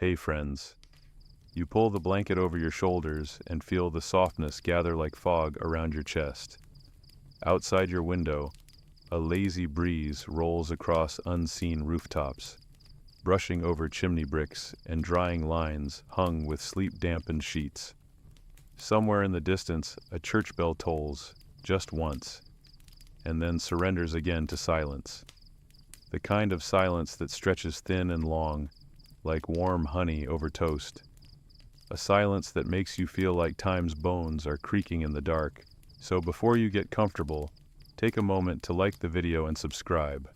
Hey friends. You pull the blanket over your shoulders and feel the softness gather like fog around your chest. Outside your window, a lazy breeze rolls across unseen rooftops, brushing over chimney bricks and drying lines hung with sleep-dampened sheets. Somewhere in the distance, a church bell tolls, just once, and then surrenders again to silence. The kind of silence that stretches thin and long, like warm honey over toast. A silence that makes you feel like time's bones are creaking in the dark. So before you get comfortable, take a moment to like the video and subscribe,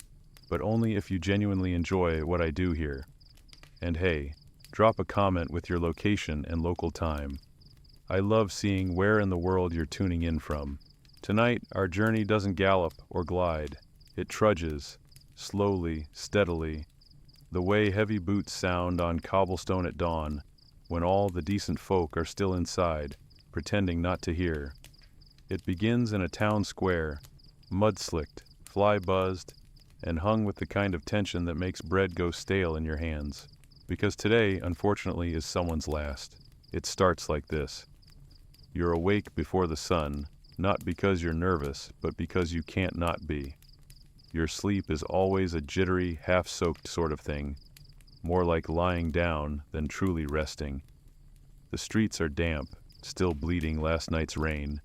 but only if you genuinely enjoy what I do here. And hey, drop a comment with your location and local time. I love seeing where in the world you're tuning in from. Tonight, our journey doesn't gallop or glide. It trudges, slowly, steadily, the way heavy boots sound on cobblestone at dawn, when all the decent folk are still inside, pretending not to hear. It begins in a town square, mud-slicked, fly-buzzed, and hung with the kind of tension that makes bread go stale in your hands. Because today, unfortunately, is someone's last. It starts like this. You're awake before the sun, not because you're nervous, but because you can't not be. Your sleep is always a jittery, half-soaked sort of thing, more like lying down than truly resting. The streets are damp, still bleeding last night's rain,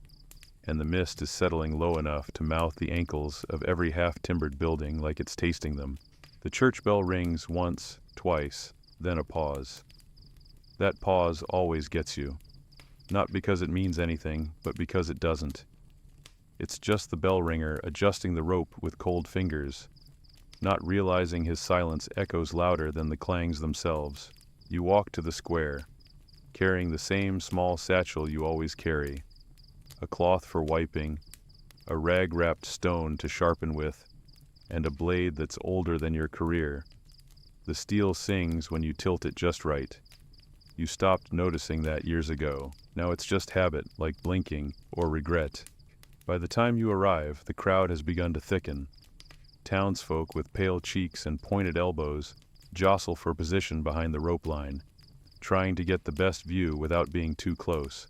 and the mist is settling low enough to mouth the ankles of every half-timbered building like it's tasting them. The church bell rings once, twice, then a pause. That pause always gets you, not because it means anything, but because it doesn't. It's just the bell ringer adjusting the rope with cold fingers, not realizing his silence echoes louder than the clangs themselves. You walk to the square, carrying the same small satchel you always carry, a cloth for wiping, a rag-wrapped stone to sharpen with, and a blade that's older than your career. The steel sings when you tilt it just right. You stopped noticing that years ago. Now it's just habit, like blinking, or regret. By the time you arrive, the crowd has begun to thicken. Townsfolk with pale cheeks and pointed elbows jostle for position behind the rope line, trying to get the best view without being too close.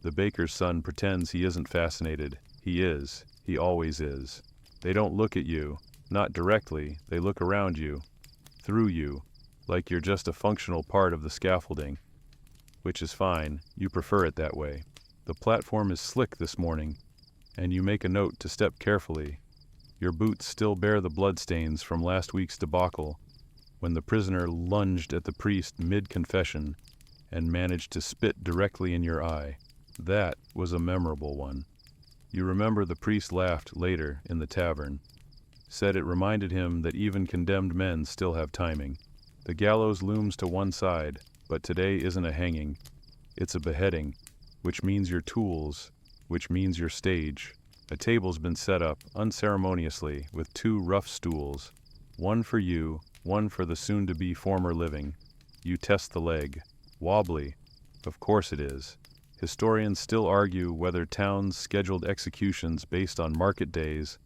The baker's son pretends he isn't fascinated. He is. He always is. They don't look at you, not directly, they look around you, through you, like you're just a functional part of the scaffolding. Which is fine, you prefer it that way. The platform is slick this morning, and you make a note to step carefully. Your boots still bear the bloodstains from last week's debacle, when the prisoner lunged at the priest mid-confession and managed to spit directly in your eye. That was a memorable one. You remember the priest laughed later in the tavern, said it reminded him that even condemned men still have timing. The gallows looms to one side, but today isn't a hanging, it's a beheading, which means your tools, which means your stage. A table's been set up, unceremoniously, with 2 rough stools, one for you, one for the soon-to-be former living. You test the leg. Wobbly. Of course it is. Historians still argue whether towns scheduled executions based on market days,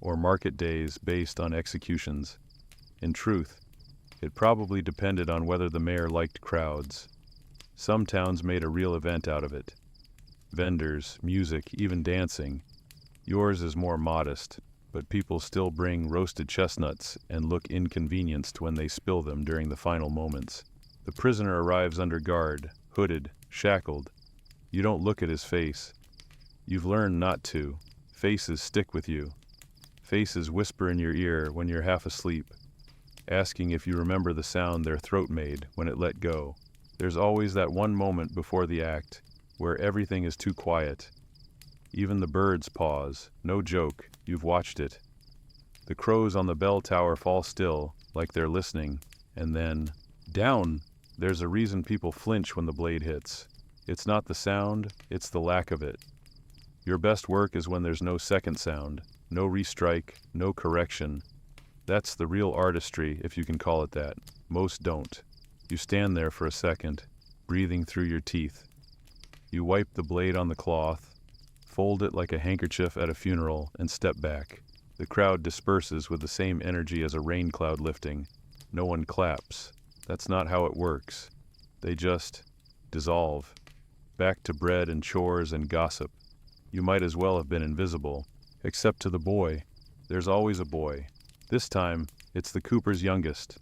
or market days based on executions. In truth, it probably depended on whether the mayor liked crowds. Some towns made a real event out of it. Vendors, music, even dancing. Yours is more modest, but people still bring roasted chestnuts and look inconvenienced when they spill them during the final moments. The prisoner arrives under guard, hooded, shackled. You don't look at his face. You've learned not to. Faces stick with you. Faces whisper in your ear when you're half asleep, asking if you remember the sound their throat made when it let go. There's always that one moment before the act where everything is too quiet. Even the birds pause. No joke, you've watched it. The crows on the bell tower fall still, like they're listening, and then, down! There's a reason people flinch when the blade hits. It's not the sound, it's the lack of it. Your best work is when there's no second sound, no restrike, no correction. That's the real artistry, if you can call it that. Most don't. You stand there for a second, breathing through your teeth. You wipe the blade on the cloth, fold it like a handkerchief at a funeral, and step back. The crowd disperses with the same energy as a rain cloud lifting. No one claps. That's not how it works. They just dissolve. Back to bread and chores and gossip. You might as well have been invisible. Except to the boy. There's always a boy. This time, it's the Cooper's youngest.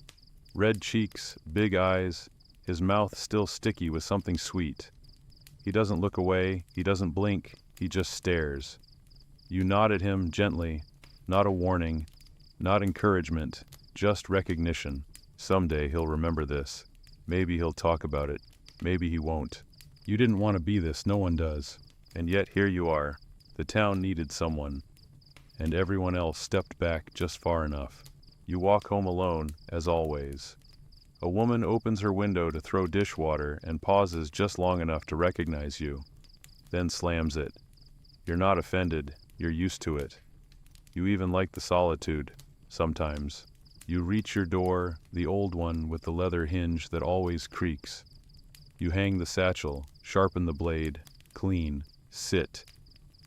Red cheeks, big eyes, his mouth still sticky with something sweet. He doesn't look away, he doesn't blink, he just stares. You nod at him gently, not a warning, not encouragement, just recognition. Someday he'll remember this. Maybe he'll talk about it. Maybe he won't. You didn't want to be this, no one does. And yet here you are. The town needed someone. And everyone else stepped back just far enough. You walk home alone, as always. A woman opens her window to throw dishwater and pauses just long enough to recognize you, then slams it. You're not offended, you're used to it. You even like the solitude, sometimes. You reach your door, the old one with the leather hinge that always creaks. You hang the satchel, sharpen the blade, clean, sit,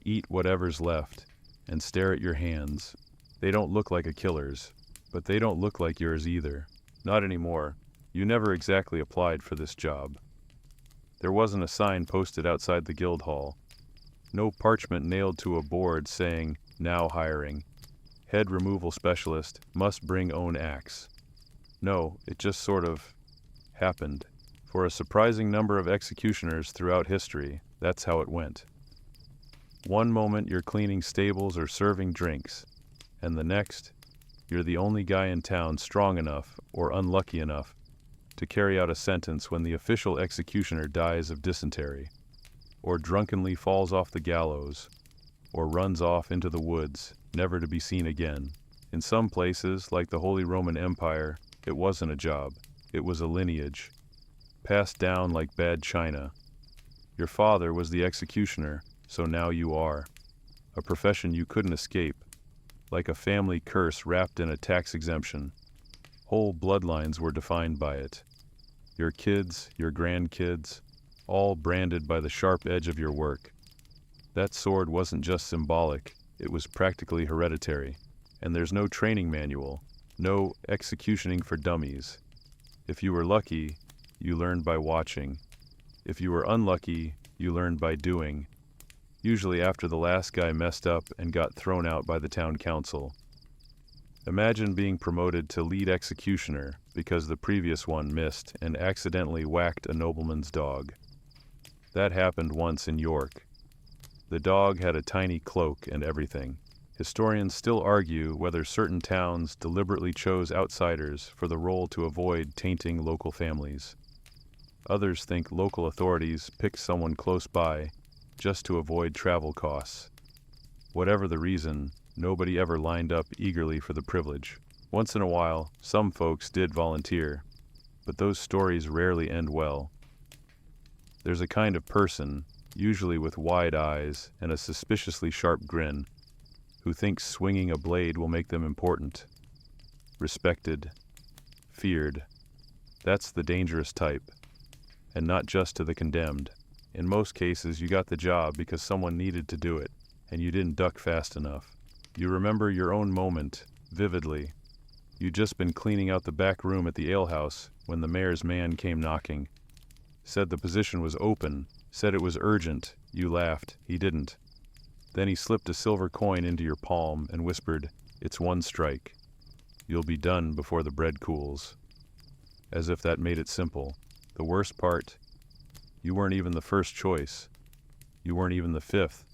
eat whatever's left, and stare at your hands. They don't look like a killer's, but they don't look like yours either. Not anymore. You never exactly applied for this job. There wasn't a sign posted outside the guild hall. No parchment nailed to a board saying, "Now hiring. Head removal specialist, must bring own axe." No, it just sort of happened. For a surprising number of executioners throughout history, that's how it went. One moment you're cleaning stables or serving drinks, and the next, you're the only guy in town strong enough, or unlucky enough, to carry out a sentence when the official executioner dies of dysentery, or drunkenly falls off the gallows, or runs off into the woods, never to be seen again. In some places, like the Holy Roman Empire, it wasn't a job, it was a lineage, passed down like bad china. Your father was the executioner, so now you are. A profession you couldn't escape, like a family curse wrapped in a tax exemption. Whole bloodlines were defined by it. Your kids, your grandkids, all branded by the sharp edge of your work. That sword wasn't just symbolic, it was practically hereditary. And there's no training manual, no executioning for dummies. If you were lucky, you learned by watching. If you were unlucky, you learned by doing. Usually after the last guy messed up and got thrown out by the town council. Imagine being promoted to lead executioner because the previous one missed and accidentally whacked a nobleman's dog. That happened once in York. The dog had a tiny cloak and everything. Historians still argue whether certain towns deliberately chose outsiders for the role to avoid tainting local families. Others think local authorities picked someone close by just to avoid travel costs. Whatever the reason, nobody ever lined up eagerly for the privilege. Once in a while, some folks did volunteer, but those stories rarely end well. There's a kind of person, usually with wide eyes and a suspiciously sharp grin, who thinks swinging a blade will make them important, respected, feared. That's the dangerous type, and not just to the condemned. In most cases, you got the job because someone needed to do it, and you didn't duck fast enough. You remember your own moment, vividly. You'd just been cleaning out the back room at the alehouse when the mayor's man came knocking. Said the position was open, said it was urgent. You laughed. He didn't. Then he slipped a silver coin into your palm and whispered, "It's one strike. You'll be done before the bread cools." As if that made it simple. The worst part, you weren't even the first choice. You weren't even the fifth.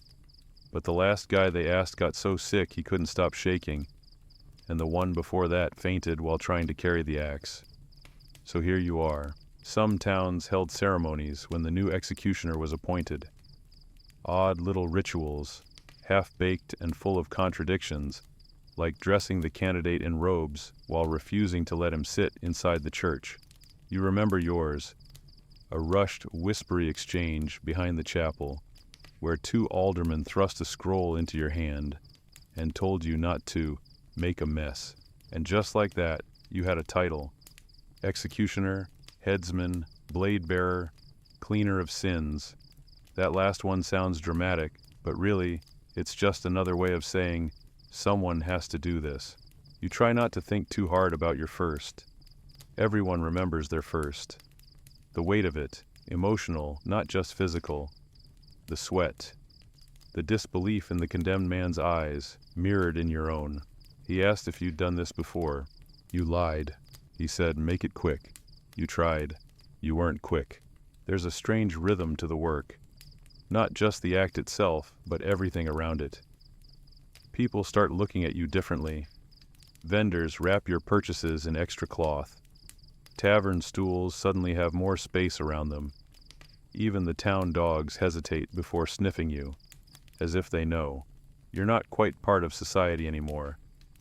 But the last guy they asked got so sick he couldn't stop shaking, and the one before that fainted while trying to carry the axe. So here you are. Some towns held ceremonies when the new executioner was appointed. Odd little rituals, half-baked and full of contradictions, like dressing the candidate in robes while refusing to let him sit inside the church. You remember yours. A rushed, whispery exchange behind the chapel, where two aldermen thrust a scroll into your hand and told you not to make a mess. And just like that, you had a title. Executioner, headsman, blade bearer, cleaner of sins. That last one sounds dramatic, but really, it's just another way of saying, someone has to do this. You try not to think too hard about your first. Everyone remembers their first. The weight of it, emotional, not just physical. The sweat. The disbelief in the condemned man's eyes, mirrored in your own. He asked if you'd done this before. You lied. He said, make it quick. You tried. You weren't quick. There's a strange rhythm to the work. Not just the act itself, but everything around it. People start looking at you differently. Vendors wrap your purchases in extra cloth. Tavern stools suddenly have more space around them. Even the town dogs hesitate before sniffing you, as if they know. You're not quite part of society anymore,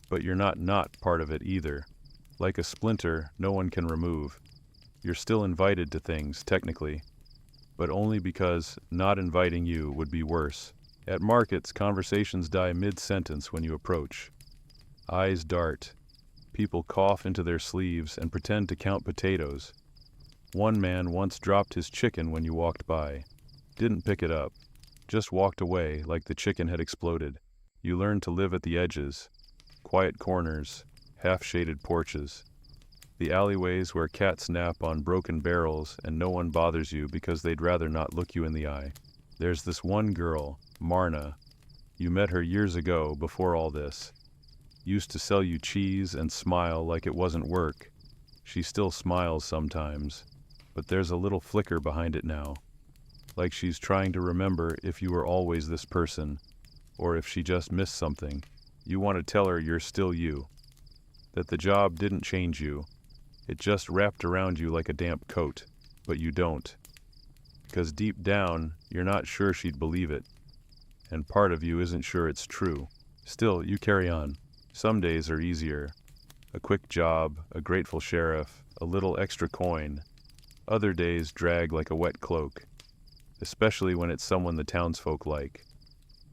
but you're not part of it either. Like a splinter no one can remove. You're still invited to things, technically, but only because not inviting you would be worse. At markets, conversations die mid-sentence when you approach. Eyes dart. People cough into their sleeves and pretend to count potatoes. One man once dropped his chicken when you walked by. Didn't pick it up. Just walked away like the chicken had exploded. You learn to live at the edges. Quiet corners, half-shaded porches. The alleyways where cats nap on broken barrels and no one bothers you because they'd rather not look you in the eye. There's this one girl, Marna. You met her years ago, before all this. Used to sell you cheese and smile like it wasn't work. She still smiles sometimes, but there's a little flicker behind it now. Like she's trying to remember if you were always this person, or if she just missed something. You want to tell her you're still you. That the job didn't change you. It just wrapped around you like a damp coat, but you don't. Because deep down, you're not sure she'd believe it. And part of you isn't sure it's true. Still, you carry on. Some days are easier. A quick job, a grateful sheriff, a little extra coin. Other days drag like a wet cloak, especially when it's someone the townsfolk like.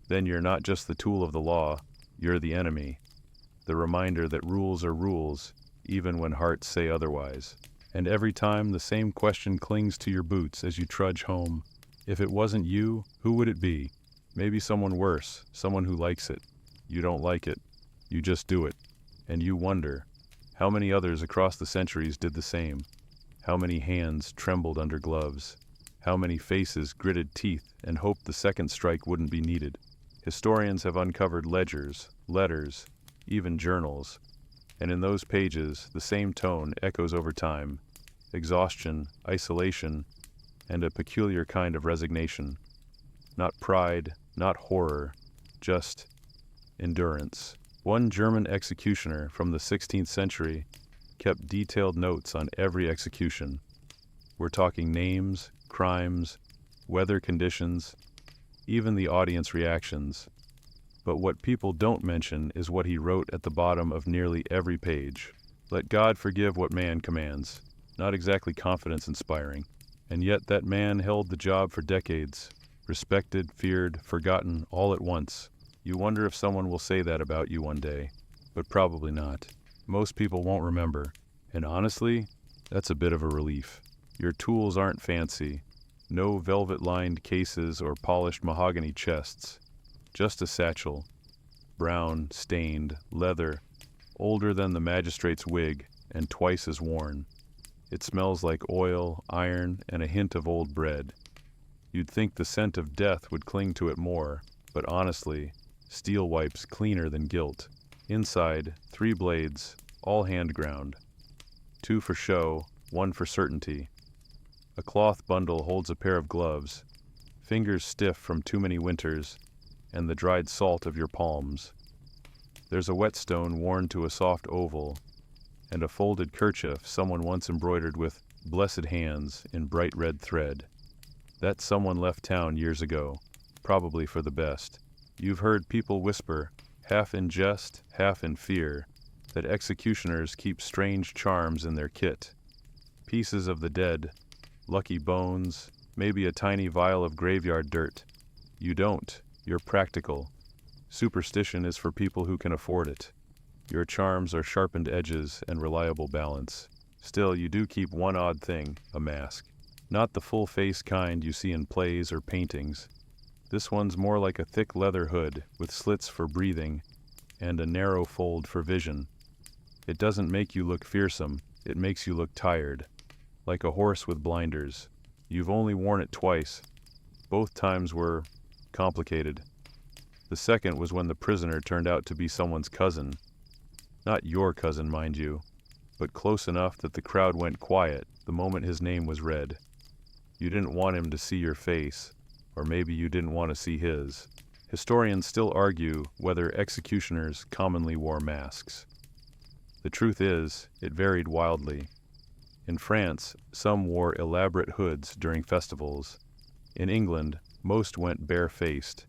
Then you're not just the tool of the law, you're the enemy. The reminder that rules are rules, even when hearts say otherwise. And every time the same question clings to your boots as you trudge home. If it wasn't you, who would it be? Maybe someone worse, someone who likes it. You don't like it. You just do it. And you wonder, how many others across the centuries did the same? How many hands trembled under gloves? How many faces gritted teeth and hoped the second strike wouldn't be needed? Historians have uncovered ledgers, letters, even journals. And in those pages, the same tone echoes over time. Exhaustion, isolation, and a peculiar kind of resignation. Not pride, not horror, just endurance. One German executioner from the 16th century kept detailed notes on every execution. We're talking names, crimes, weather conditions, even the audience reactions. But what people don't mention is what he wrote at the bottom of nearly every page. Let God forgive what man commands. Not exactly confidence-inspiring. And yet that man held the job for decades. Respected, feared, forgotten, all at once. You wonder if someone will say that about you one day. But probably not. Most people won't remember. And honestly, that's a bit of a relief. Your tools aren't fancy. No velvet-lined cases or polished mahogany chests. Just a satchel. Brown, stained, leather, older than the magistrate's wig, and twice as worn. It smells like oil, iron, and a hint of old bread. You'd think the scent of death would cling to it more, but honestly, steel wipes cleaner than guilt. Inside, 3 blades, all hand-ground. 2 for show, 1 for certainty. A cloth bundle holds a pair of gloves, fingers stiff from too many winters, and the dried salt of your palms. There's a whetstone worn to a soft oval, and a folded kerchief someone once embroidered with "Blessed Hands" in bright red thread. That someone left town years ago, probably for the best. You've heard people whisper, half in jest, half in fear, that executioners keep strange charms in their kit. Pieces of the dead, lucky bones, maybe a tiny vial of graveyard dirt. You don't. You're practical. Superstition is for people who can afford it. Your charms are sharpened edges and reliable balance. Still, you do keep one odd thing, a mask. Not the full-face kind you see in plays or paintings. This one's more like a thick leather hood with slits for breathing and a narrow fold for vision. It doesn't make you look fearsome, it makes you look tired, like a horse with blinders. You've only worn it twice. Both times were complicated. The second was when the prisoner turned out to be someone's cousin. Not your cousin, mind you, but close enough that the crowd went quiet the moment his name was read. You didn't want him to see your face, or maybe you didn't want to see his. Historians still argue whether executioners commonly wore masks. The truth is, it varied wildly. In France, some wore elaborate hoods during festivals. In England, most went barefaced,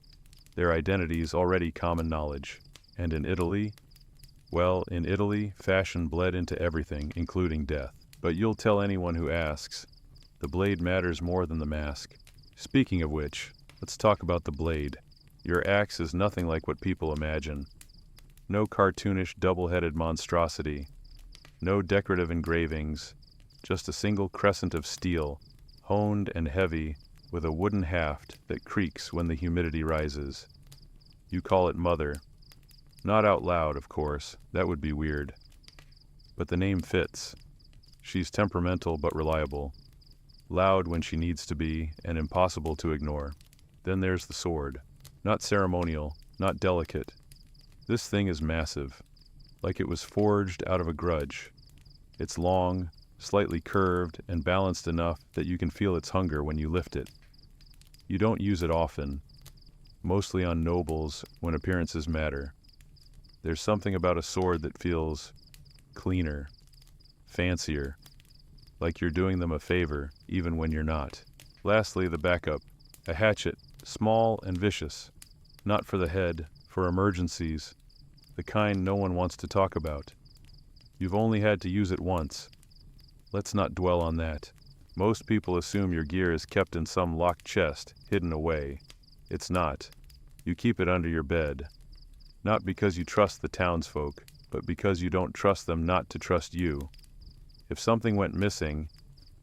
their identities already common knowledge. And in Italy? Well, in Italy, fashion bled into everything, including death. But you'll tell anyone who asks, the blade matters more than the mask. Speaking of which, let's talk about the blade. Your axe is nothing like what people imagine. No cartoonish double-headed monstrosity. No decorative engravings. Just a single crescent of steel, honed and heavy, with a wooden haft that creaks when the humidity rises. You call it Mother. Not out loud, of course, that would be weird. But the name fits. She's temperamental but reliable. Loud when she needs to be, and impossible to ignore. Then there's the sword. Not ceremonial, not delicate. This thing is massive, like it was forged out of a grudge. It's long, slightly curved, and balanced enough that you can feel its hunger when you lift it. You don't use it often, mostly on nobles when appearances matter. There's something about a sword that feels cleaner, fancier, like you're doing them a favor, even when you're not. Lastly, the backup. A hatchet, small and vicious. Not for the head, for emergencies. The kind no one wants to talk about. You've only had to use it once. Let's not dwell on that. Most people assume your gear is kept in some locked chest, hidden away. It's not. You keep it under your bed. Not because you trust the townsfolk, but because you don't trust them not to trust you. If something went missing,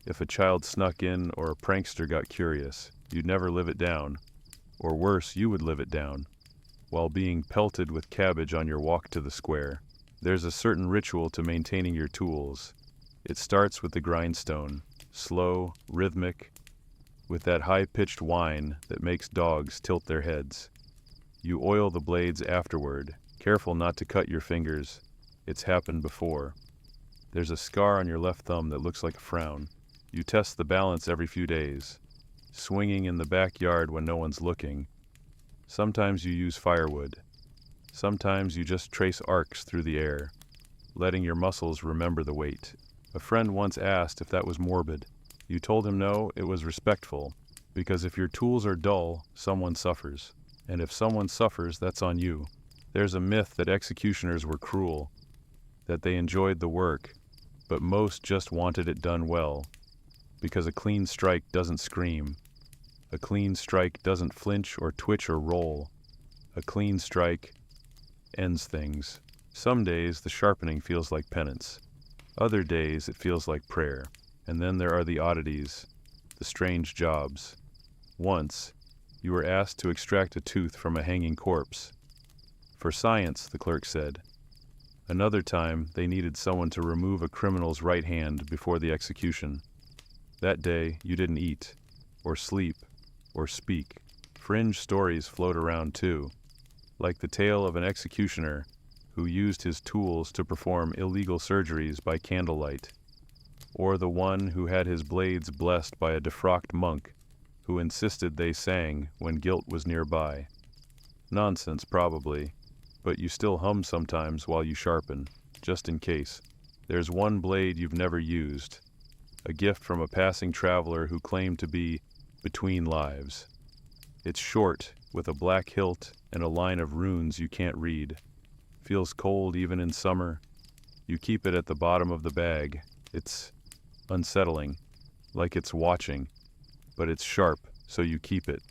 if a child snuck in or a prankster got curious, you'd never live it down. Or worse, you would live it down, while being pelted with cabbage on your walk to the square. There's a certain ritual to maintaining your tools. It starts with the grindstone, slow, rhythmic, with that high-pitched whine that makes dogs tilt their heads. You oil the blades afterward, careful not to cut your fingers. It's happened before. There's a scar on your left thumb that looks like a frown. You test the balance every few days, swinging in the backyard when no one's looking. Sometimes you use firewood. Sometimes you just trace arcs through the air, letting your muscles remember the weight. A friend once asked if that was morbid. You told him no, it was respectful, because if your tools are dull, someone suffers. And if someone suffers, that's on you. There's a myth that executioners were cruel, that they enjoyed the work, but most just wanted it done well, because a clean strike doesn't scream. A clean strike doesn't flinch or twitch or roll. A clean strike ends things. Some days the sharpening feels like penance. Other days it feels like prayer. And then there are the oddities, the strange jobs. Once, you were asked to extract a tooth from a hanging corpse. For science, the clerk said. Another time, they needed someone to remove a criminal's right hand before the execution. That day, you didn't eat, or sleep, or speak. Fringe stories float around too, like the tale of an executioner who used his tools to perform illegal surgeries by candlelight, or the one who had his blades blessed by a defrocked monk who insisted they sang when guilt was nearby. Nonsense, probably, but you still hum sometimes while you sharpen, just in case. There's one blade you've never used, a gift from a passing traveler who claimed to be between lives. It's short, with a black hilt and a line of runes you can't read. Feels cold even in summer. You keep it at the bottom of the bag. It's unsettling, like it's watching, but it's sharp, so you keep it.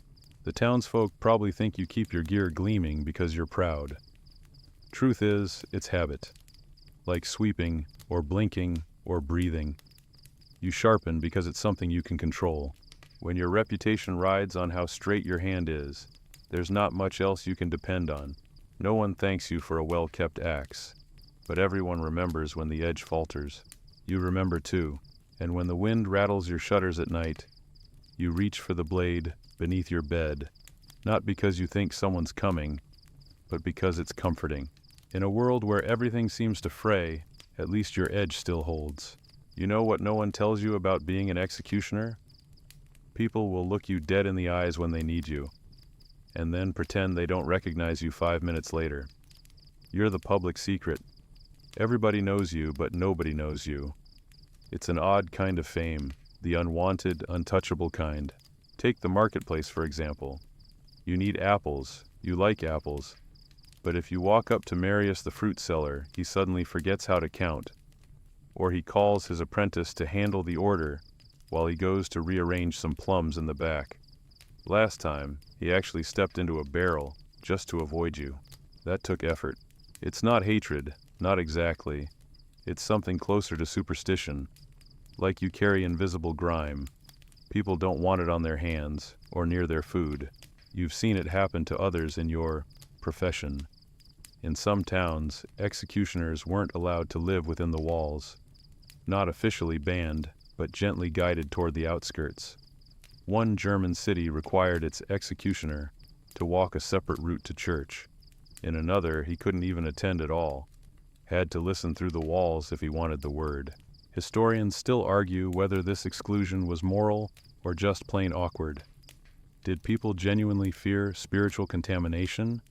The townsfolk probably think you keep your gear gleaming because you're proud. Truth is, it's habit, like sweeping, or blinking, or breathing. You sharpen because it's something you can control. When your reputation rides on how straight your hand is, there's not much else you can depend on. No one thanks you for a well-kept axe, but everyone remembers when the edge falters. You remember too. And when the wind rattles your shutters at night, you reach for the blade beneath your bed, not because you think someone's coming, but because it's comforting. In a world where everything seems to fray, at least your edge still holds. You know what no one tells you about being an executioner? People will look you dead in the eyes when they need you, and then pretend they don't recognize you 5 minutes later. You're the public secret. Everybody knows you, but nobody knows you. It's an odd kind of fame, the unwanted, untouchable kind. Take the marketplace, for example. You need apples, you like apples, but if you walk up to Marius the fruit seller, he suddenly forgets how to count, or he calls his apprentice to handle the order while he goes to rearrange some plums in the back. Last time, he actually stepped into a barrel just to avoid you. That took effort. It's not hatred, not exactly. It's something closer to superstition. Like you carry invisible grime. People don't want it on their hands or near their food. You've seen it happen to others in your profession. In some towns, executioners weren't allowed to live within the walls. Not officially banned, but gently guided toward the outskirts. One German city required its executioner to walk a separate route to church. In another, he couldn't even attend at all. Had to listen through the walls if he wanted the word. Historians still argue whether this exclusion was moral or just plain awkward. Did people genuinely fear spiritual contamination?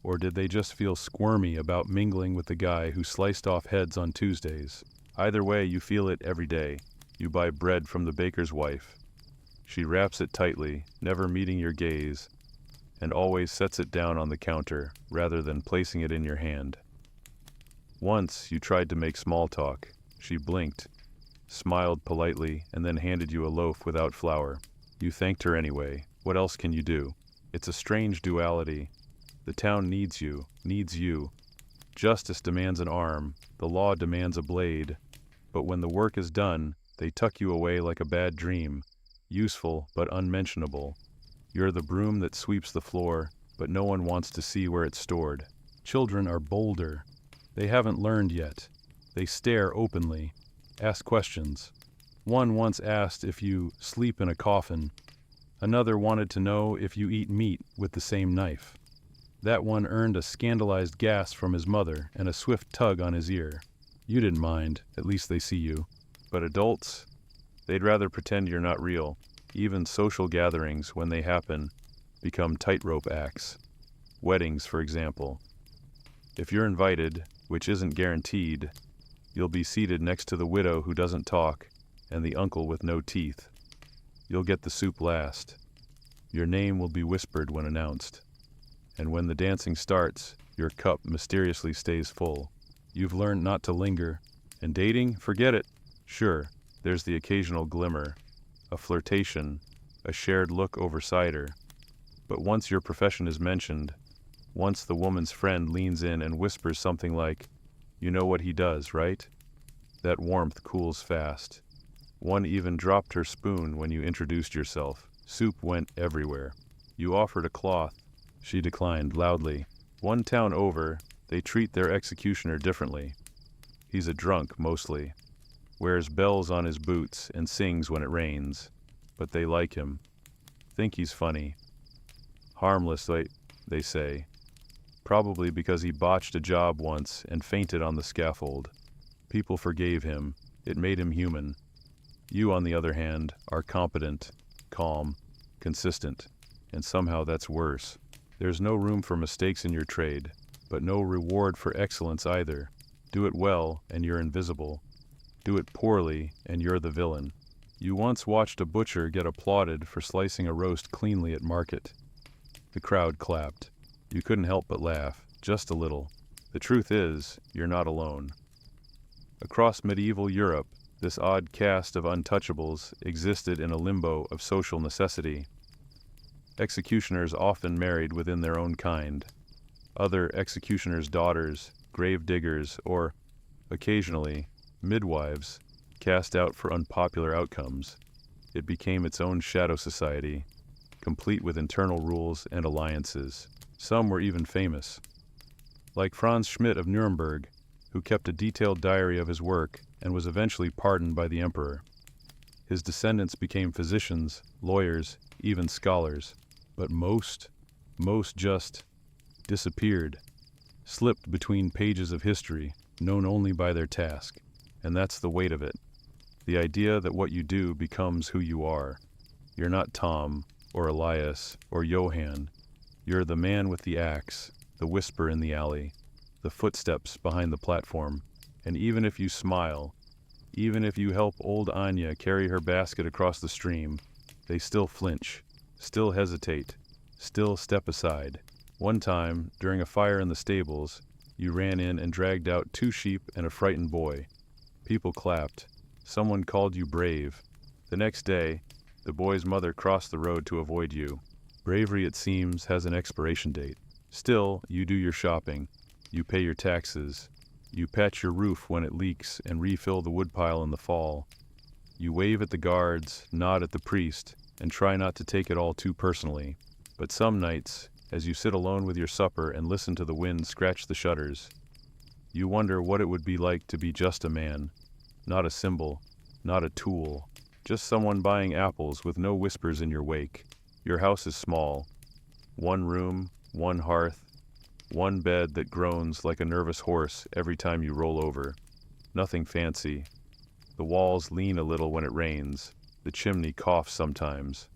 Or did they just feel squirmy about mingling with the guy who sliced off heads on Tuesdays? Either way, you feel it every day. You buy bread from the baker's wife. She wraps it tightly, never meeting your gaze, and always sets it down on the counter rather than placing it in your hand. Once you tried to make small talk. She blinked, smiled politely, and then handed you a loaf without flour. You thanked her anyway. What else can you do? It's a strange duality. The town needs you. Justice demands an arm, the law demands a blade. But when the work is done, they tuck you away like a bad dream, useful but unmentionable. You're the broom that sweeps the floor, but no one wants to see where it's stored. Children are bolder. They haven't learned yet. They stare openly, ask questions. One once asked if you sleep in a coffin. Another wanted to know if you eat meat with the same knife. That one earned a scandalized gasp from his mother and a swift tug on his ear. You didn't mind, at least they see you. But adults, they'd rather pretend you're not real. Even social gatherings, when they happen, become tightrope acts. Weddings, for example. If you're invited, which isn't guaranteed, you'll be seated next to the widow who doesn't talk and the uncle with no teeth. You'll get the soup last. Your name will be whispered when announced. And when the dancing starts, your cup mysteriously stays full. You've learned not to linger. And dating? Forget it. Sure, there's the occasional glimmer, a flirtation, a shared look over cider. But once your profession is mentioned, once the woman's friend leans in and whispers something like, "You know what he does, right?" That warmth cools fast. One even dropped her spoon when you introduced yourself. Soup went everywhere. You offered a cloth. She declined loudly. One town over, they treat their executioner differently. He's a drunk, mostly. Wears bells on his boots and sings when it rains. But they like him. Think he's funny. Harmless, they say. Probably because he botched a job once and fainted on the scaffold. People forgave him. It made him human. You, on the other hand, are competent, calm, consistent, and somehow that's worse. There's no room for mistakes in your trade, but no reward for excellence either. Do it well, and you're invisible. Do it poorly, and you're the villain. You once watched a butcher get applauded for slicing a roast cleanly at market. The crowd clapped. You couldn't help but laugh, just a little. The truth is, you're not alone. Across medieval Europe, this odd caste of untouchables existed in a limbo of social necessity. Executioners often married within their own kind. Other executioners' daughters, grave diggers, or, occasionally, midwives, cast out for unpopular outcomes. It became its own shadow society, complete with internal rules and alliances. Some were even famous. Like Franz Schmidt of Nuremberg, who kept a detailed diary of his work and was eventually pardoned by the emperor. His descendants became physicians, lawyers, even scholars, but most just disappeared, slipped between pages of history, known only by their task. And that's the weight of it. The idea that what you do becomes who you are. You're not Tom, or Elias, or Johann. You're the man with the axe, the whisper in the alley, the footsteps behind the platform. And even if you smile, even if you help old Anya carry her basket across the stream, they still flinch, still hesitate, still step aside. One time, during a fire in the stables, you ran in and dragged out 2 sheep and a frightened boy. People clapped. Someone called you brave. The next day, the boy's mother crossed the road to avoid you. Bravery, it seems, has an expiration date. Still, you do your shopping. You pay your taxes. You patch your roof when it leaks and refill the woodpile in the fall. You wave at the guards, nod at the priest, and try not to take it all too personally. But some nights, as you sit alone with your supper and listen to the wind scratch the shutters, you wonder what it would be like to be just a man, not a symbol, not a tool, just someone buying apples with no whispers in your wake. Your house is small. 1 room, 1 hearth, 1 bed that groans like a nervous horse every time you roll over. Nothing fancy. The walls lean a little when it rains. The chimney coughs sometimes.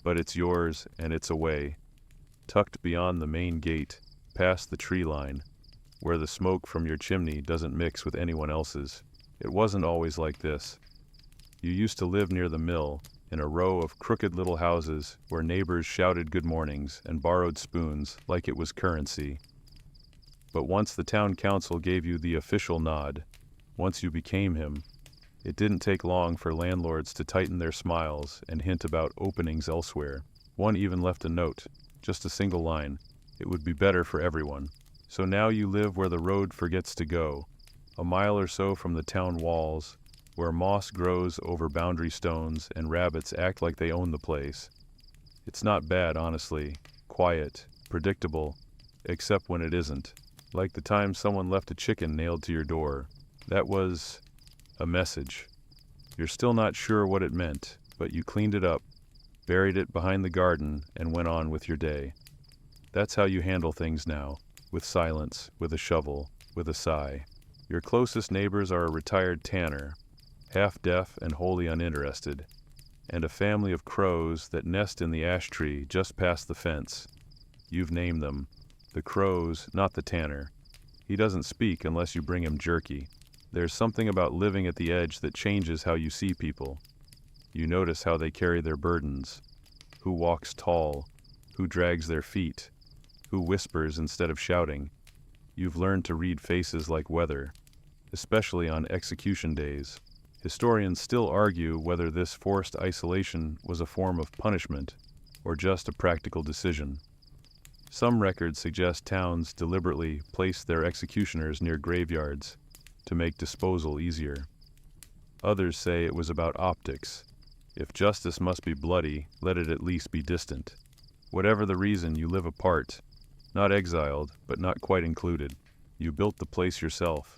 But it's yours and it's away, tucked beyond the main gate, past the tree line, where the smoke from your chimney doesn't mix with anyone else's. It wasn't always like this. You used to live near the mill, in a row of crooked little houses where neighbors shouted good mornings and borrowed spoons like it was currency. But once the town council gave you the official nod, once you became him, it didn't take long for landlords to tighten their smiles and hint about openings elsewhere. One even left a note, just a single line. It would be better for everyone. So now you live where the road forgets to go, a mile or so from the town walls, where moss grows over boundary stones and rabbits act like they own the place. It's not bad, honestly. Quiet, predictable, except when it isn't. Like the time someone left a chicken nailed to your door. That was a message. You're still not sure what it meant, but you cleaned it up, buried it behind the garden, and went on with your day. That's how you handle things now, with silence, with a shovel, with a sigh. Your closest neighbors are a retired tanner, half-deaf and wholly uninterested, and a family of crows that nest in the ash tree just past the fence. You've named them. The crows, not the tanner. He doesn't speak unless you bring him jerky. There's something about living at the edge that changes how you see people. You notice how they carry their burdens, who walks tall, who drags their feet, who whispers instead of shouting. You've learned to read faces like weather, especially on execution days. Historians still argue whether this forced isolation was a form of punishment or just a practical decision. Some records suggest towns deliberately placed their executioners near graveyards to make disposal easier. Others say it was about optics. If justice must be bloody, let it at least be distant. Whatever the reason, you live apart, not exiled, but not quite included. You built the place yourself.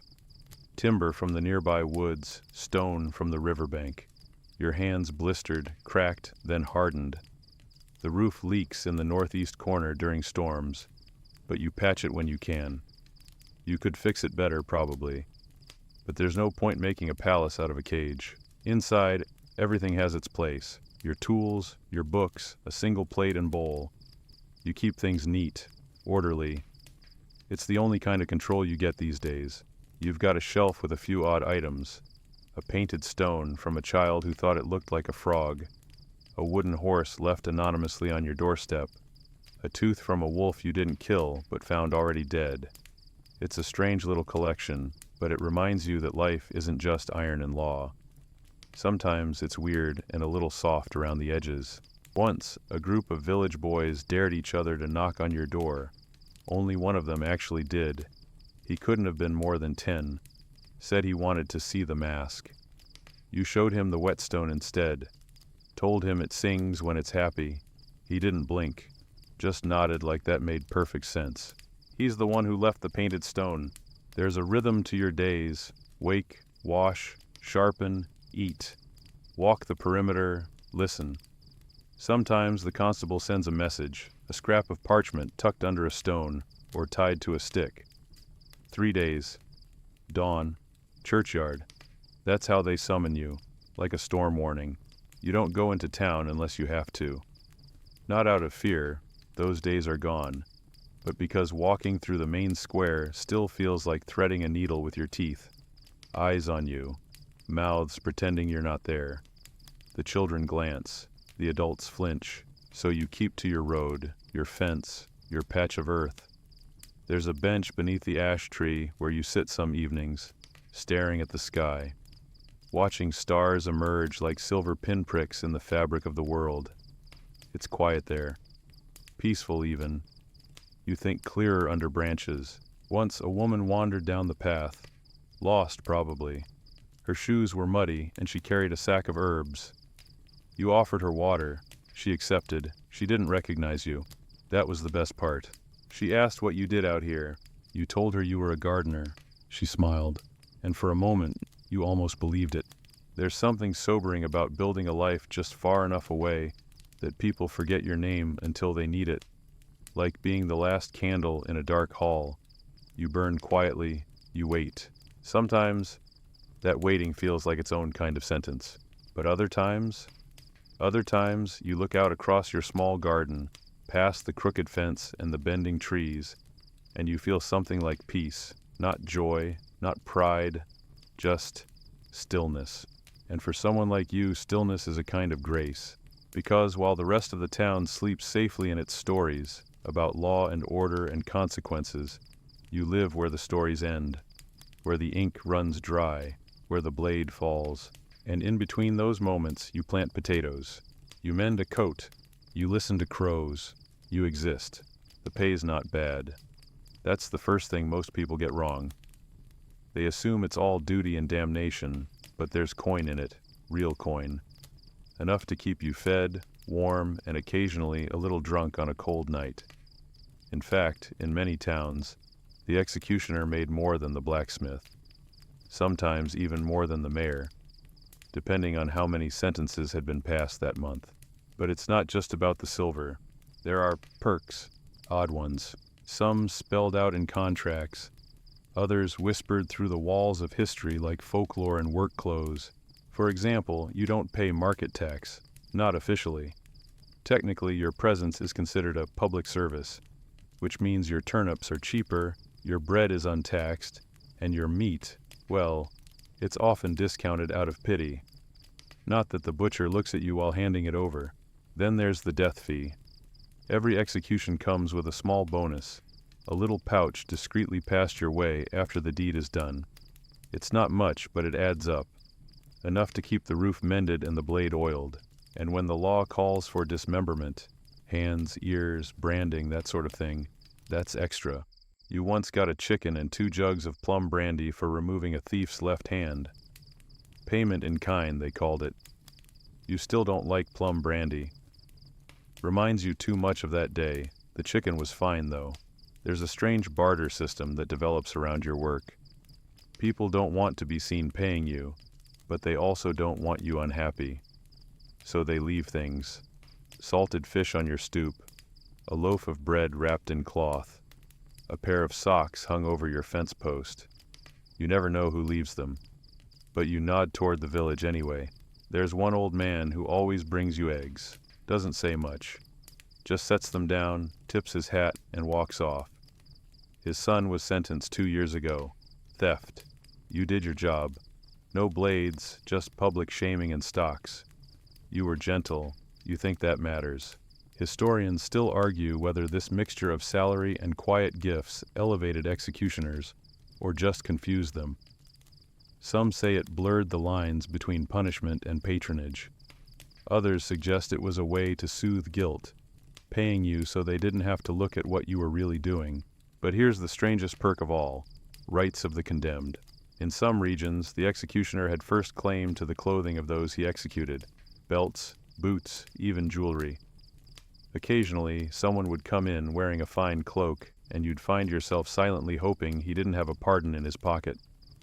Timber from the nearby woods, stone from the riverbank. Your hands blistered, cracked, then hardened. The roof leaks in the northeast corner during storms, but you patch it when you can. You could fix it better, probably. But there's no point making a palace out of a cage. Inside, everything has its place. Your tools, your books, a single plate and bowl. You keep things neat, orderly. It's the only kind of control you get these days. You've got a shelf with a few odd items. A painted stone from a child who thought it looked like a frog. A wooden horse left anonymously on your doorstep. A tooth from a wolf you didn't kill, but found already dead. It's a strange little collection, but it reminds you that life isn't just iron and law. Sometimes it's weird and a little soft around the edges. Once, a group of village boys dared each other to knock on your door. Only one of them actually did. He couldn't have been more than 10. Said he wanted to see the mask. You showed him the whetstone instead. Told him it sings when it's happy. He didn't blink. Just nodded like that made perfect sense. He's the one who left the painted stone. There's a rhythm to your days. Wake, wash, sharpen, eat. Walk the perimeter, listen. Sometimes the constable sends a message, a scrap of parchment tucked under a stone or tied to a stick. 3 days. Dawn. Churchyard. That's how they summon you, like a storm warning. You don't go into town unless you have to. Not out of fear, those days are gone, but because walking through the main square still feels like threading a needle with your teeth. Eyes on you, mouths pretending you're not there. The children glance, the adults flinch, so you keep to your road, your fence, your patch of earth. There's a bench beneath the ash tree where you sit some evenings, staring at the sky, watching stars emerge like silver pinpricks in the fabric of the world. It's quiet there, peaceful even. You think clearer under branches. Once a woman wandered down the path, lost probably. Her shoes were muddy and she carried a sack of herbs. You offered her water. She accepted. She didn't recognize you. That was the best part. She asked what you did out here. You told her you were a gardener. She smiled, and for a moment, you almost believed it. There's something sobering about building a life just far enough away that people forget your name until they need it. Like being the last candle in a dark hall. You burn quietly, you wait. Sometimes, that waiting feels like its own kind of sentence. But other times, you look out across your small garden, past the crooked fence and the bending trees, and you feel something like peace. Not joy, not pride, just stillness. And for someone like you, stillness is a kind of grace. Because while the rest of the town sleeps safely in its stories about law and order and consequences, you live where the stories end, where the ink runs dry, where the blade falls. And in between those moments, you plant potatoes. You mend a coat. You listen to crows. You exist. The pay's not bad. That's the first thing most people get wrong. They assume it's all duty and damnation, but there's coin in it, real coin. Enough to keep you fed, warm, and occasionally a little drunk on a cold night. In fact, in many towns, the executioner made more than the blacksmith. Sometimes even more than the mayor, depending on how many sentences had been passed that month. But it's not just about the silver. There are perks, odd ones, some spelled out in contracts, others whispered through the walls of history like folklore and work clothes. For example, you don't pay market tax, not officially. Technically, your presence is considered a public service, which means your turnips are cheaper, your bread is untaxed, and your meat, well, it's often discounted out of pity. Not that the butcher looks at you while handing it over. Then there's the death fee. Every execution comes with a small bonus, a little pouch discreetly passed your way after the deed is done. It's not much, but it adds up. Enough to keep the roof mended and the blade oiled. And when the law calls for dismemberment, hands, ears, branding, that sort of thing, that's extra. You once got a chicken and 2 jugs of plum brandy for removing a thief's left hand. Payment in kind, they called it. You still don't like plum brandy. Reminds you too much of that day. The chicken was fine, though. There's a strange barter system that develops around your work. People don't want to be seen paying you, but they also don't want you unhappy. So they leave things. Salted fish on your stoop, a loaf of bread wrapped in cloth, a pair of socks hung over your fence post. You never know who leaves them, but you nod toward the village anyway. There's one old man who always brings you eggs, doesn't say much, just sets them down, tips his hat, and walks off. His son was sentenced 2 years ago. Theft. You did your job. No blades, just public shaming and stocks. You were gentle. You think that matters. Historians still argue whether this mixture of salary and quiet gifts elevated executioners, or just confused them. Some say it blurred the lines between punishment and patronage. Others suggest it was a way to soothe guilt, paying you so they didn't have to look at what you were really doing. But here's the strangest perk of all: rights of the condemned. In some regions, the executioner had first claim to the clothing of those he executed: belts, boots, even jewelry. Occasionally, someone would come in wearing a fine cloak, and you'd find yourself silently hoping he didn't have a pardon in his pocket.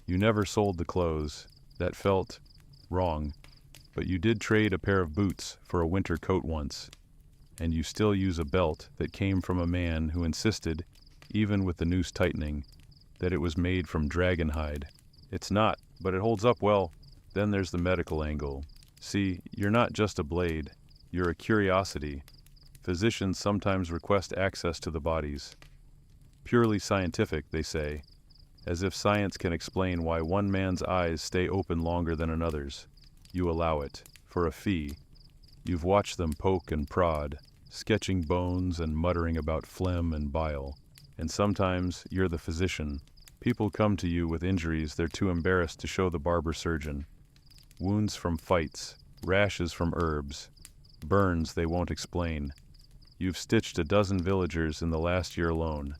You never sold the clothes. That felt wrong. But you did trade a pair of boots for a winter coat once. And you still use a belt that came from a man who insisted, even with the noose tightening, that it was made from dragon hide. It's not, but it holds up well. Then there's the medical angle. See, you're not just a blade. You're a curiosity. Physicians sometimes request access to the bodies. Purely scientific, they say, as if science can explain why one man's eyes stay open longer than another's. You allow it, for a fee. You've watched them poke and prod, sketching bones and muttering about phlegm and bile. And sometimes you're the physician. People come to you with injuries they're too embarrassed to show the barber surgeon. Wounds from fights, rashes from herbs, burns they won't explain. You've stitched a dozen villagers in the last year alone.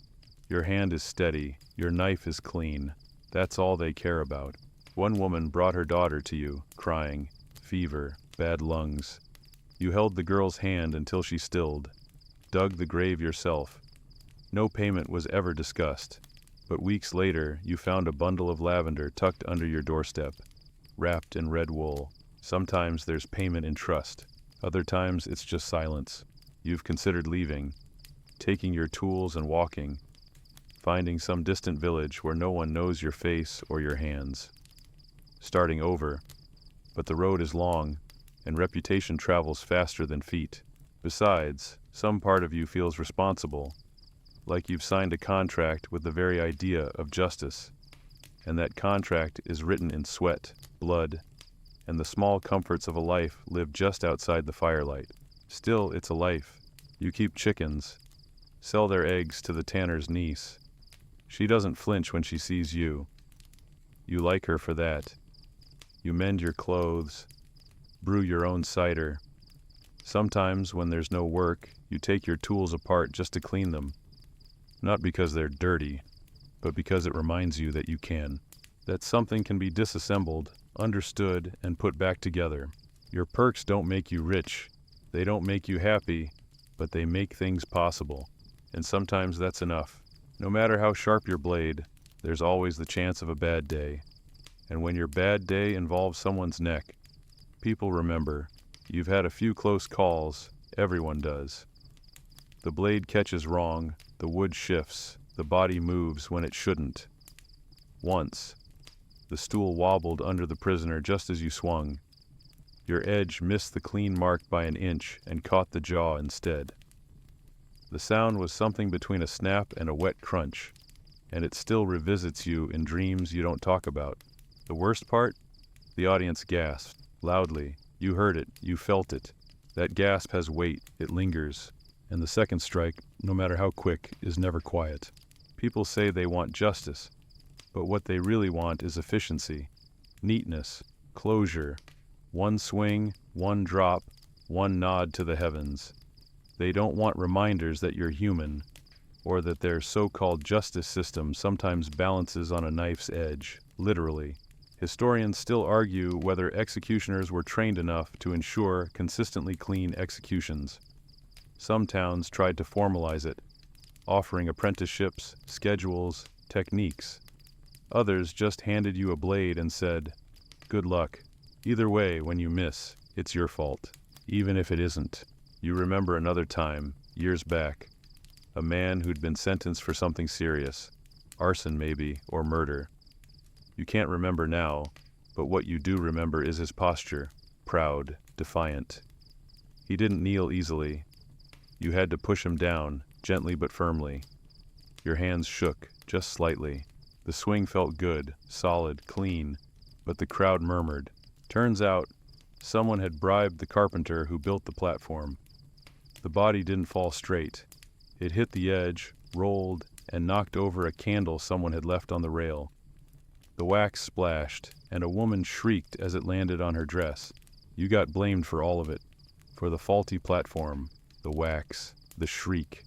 Your hand is steady, your knife is clean. That's all they care about. One woman brought her daughter to you, crying, fever, bad lungs. You held the girl's hand until she stilled, dug the grave yourself. No payment was ever discussed, but weeks later you found a bundle of lavender tucked under your doorstep, wrapped in red wool. Sometimes there's payment in trust, other times it's just silence. You've considered leaving, taking your tools and walking, finding some distant village where no one knows your face or your hands. Starting over, but the road is long, and reputation travels faster than feet. Besides, some part of you feels responsible, like you've signed a contract with the very idea of justice, and that contract is written in sweat, blood, and the small comforts of a life lived just outside the firelight. Still, it's a life. You keep chickens, sell their eggs to the tanner's niece. She doesn't flinch when she sees you. You like her for that. You mend your clothes, brew your own cider. Sometimes, when there's no work, you take your tools apart just to clean them. Not because they're dirty, but because it reminds you that you can. That something can be disassembled, understood, and put back together. Your perks don't make you rich. They don't make you happy, but they make things possible. And sometimes that's enough. No matter how sharp your blade, there's always the chance of a bad day. And when your bad day involves someone's neck, people remember. You've had a few close calls, everyone does. The blade catches wrong, the wood shifts, the body moves when it shouldn't. Once, the stool wobbled under the prisoner just as you swung. Your edge missed the clean mark by an inch and caught the jaw instead. The sound was something between a snap and a wet crunch, and it still revisits you in dreams you don't talk about. The worst part? The audience gasped, loudly. You heard it, you felt it. That gasp has weight, it lingers, and the second strike, no matter how quick, is never quiet. People say they want justice, but what they really want is efficiency, neatness, closure, one swing, one drop, one nod to the heavens. They don't want reminders that you're human, or that their so-called justice system sometimes balances on a knife's edge, literally. Historians still argue whether executioners were trained enough to ensure consistently clean executions. Some towns tried to formalize it, offering apprenticeships, schedules, techniques. Others just handed you a blade and said, "Good luck. Either way, when you miss, it's your fault." Even if it isn't. You remember another time, years back, a man who'd been sentenced for something serious, arson maybe, or murder. You can't remember now, but what you do remember is his posture, proud, defiant. He didn't kneel easily. You had to push him down, gently but firmly. Your hands shook, just slightly. The swing felt good, solid, clean, but the crowd murmured. Turns out, someone had bribed the carpenter who built the platform. The body didn't fall straight. It hit the edge, rolled, and knocked over a candle someone had left on the rail. The wax splashed, and a woman shrieked as it landed on her dress. You got blamed for all of it. For the faulty platform, the wax, the shriek.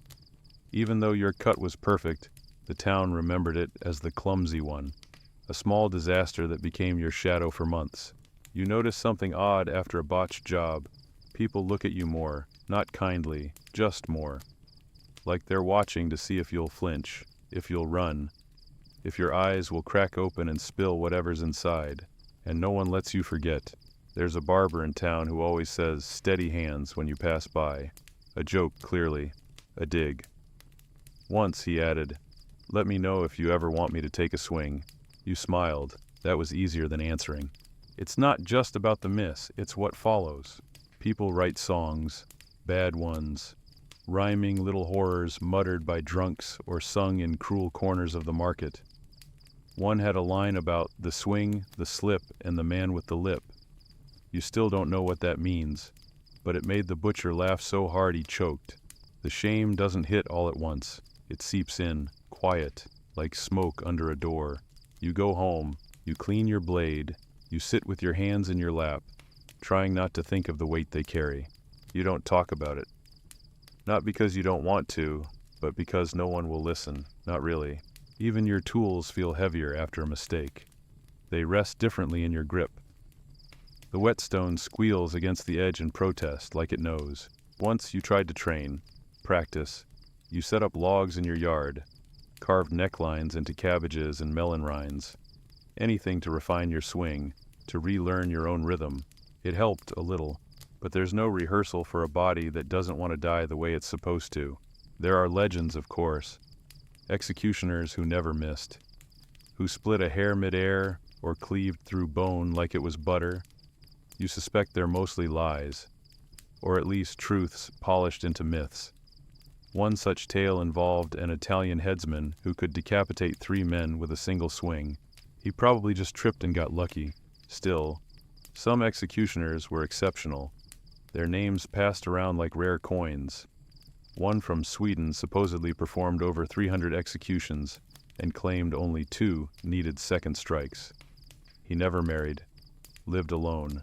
Even though your cut was perfect, the town remembered it as the clumsy one. A small disaster that became your shadow for months. You notice something odd after a botched job. People look at you more, not kindly, just more. like they're watching to see if you'll flinch, if you'll run, if your eyes will crack open and spill whatever's inside. And no one lets you forget. There's a barber in town who always says, "Steady hands," when you pass by. A joke, clearly. A dig. Once he added, "Let me know if you ever want me to take a swing." You smiled. That was easier than answering. It's not just about the miss, it's what follows. People write songs, bad ones, rhyming little horrors muttered by drunks or sung in cruel corners of the market. One had a line about the swing, the slip, and the man with the lip. You still don't know what that means, but it made the butcher laugh so hard he choked. The shame doesn't hit all at once. It seeps in, quiet, like smoke under a door. You go home, you clean your blade, you sit with your hands in your lap, trying not to think of the weight they carry. You don't talk about it. Not because you don't want to, but because no one will listen. Not really. Even your tools feel heavier after a mistake. They rest differently in your grip. The whetstone squeals against the edge in protest, like it knows. Once you tried to train, practice. You set up logs in your yard, carved necklines into cabbages and melon rinds. Anything to refine your swing, to relearn your own rhythm. It helped a little, but there's no rehearsal for a body that doesn't want to die the way it's supposed to. There are legends, of course. Executioners who never missed, who split a hair mid-air or cleaved through bone like it was butter. You suspect they're mostly lies, or at least truths polished into myths. One such tale involved an Italian headsman who could decapitate 3 men with a single swing. He probably just tripped and got lucky. Still, some executioners were exceptional. Their names passed around like rare coins. One from Sweden supposedly performed over 300 executions and claimed only 2 needed second strikes. He never married, lived alone,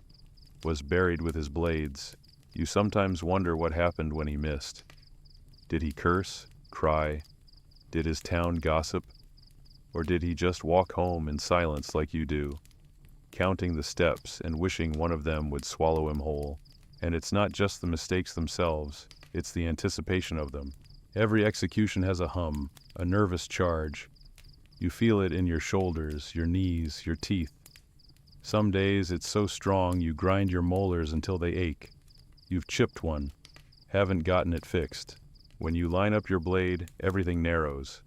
was buried with his blades. You sometimes wonder what happened when he missed. Did he curse, cry? Did his town gossip? Or did he just walk home in silence like you do, counting the steps and wishing one of them would swallow him whole? And it's not just the mistakes themselves, it's the anticipation of them. Every execution has a hum, a nervous charge. You feel it in your shoulders, your knees, your teeth. Some days it's so strong you grind your molars until they ache. You've chipped one, haven't gotten it fixed. When you line up your blade, everything narrows.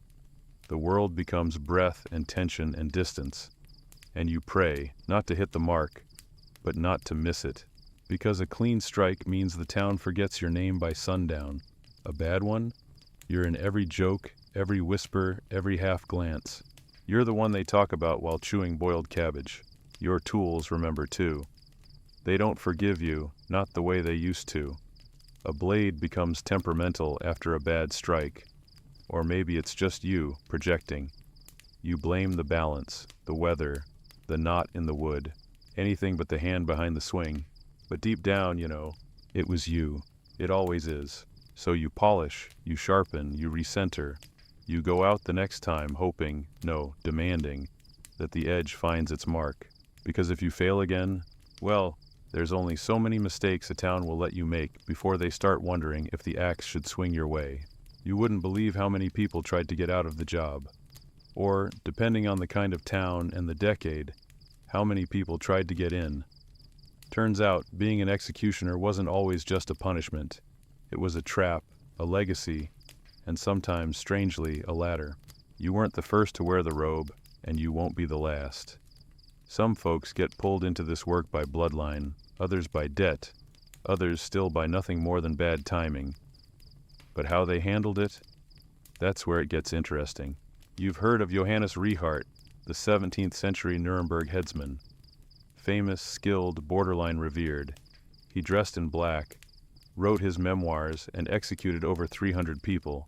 The world becomes breath and tension and distance. And you pray, not to hit the mark, but not to miss it. Because a clean strike means the town forgets your name by sundown. A bad one? You're in every joke, every whisper, every half glance. You're the one they talk about while chewing boiled cabbage. Your tools remember too. They don't forgive you, not the way they used to. A blade becomes temperamental after a bad strike. Or maybe it's just you, projecting. You blame the balance, the weather, the knot in the wood, anything but the hand behind the swing. But deep down, you know, it was you. It always is. So you polish, you sharpen, you recenter. You go out the next time hoping, no, demanding, that the edge finds its mark. Because if you fail again, well, there's only so many mistakes a town will let you make before they start wondering if the axe should swing your way. You wouldn't believe how many people tried to get out of the job. Or, depending on the kind of town and the decade, how many people tried to get in. Turns out, being an executioner wasn't always just a punishment. It was a trap, a legacy, and sometimes, strangely, a ladder. You weren't the first to wear the robe, and you won't be the last. Some folks get pulled into this work by bloodline, others by debt, others still by nothing more than bad timing. But how they handled it? That's where it gets interesting. You've heard of Johannes Rehart, the 17th century Nuremberg headsman. Famous, skilled, borderline revered. He dressed in black, wrote his memoirs, and executed over 300 people.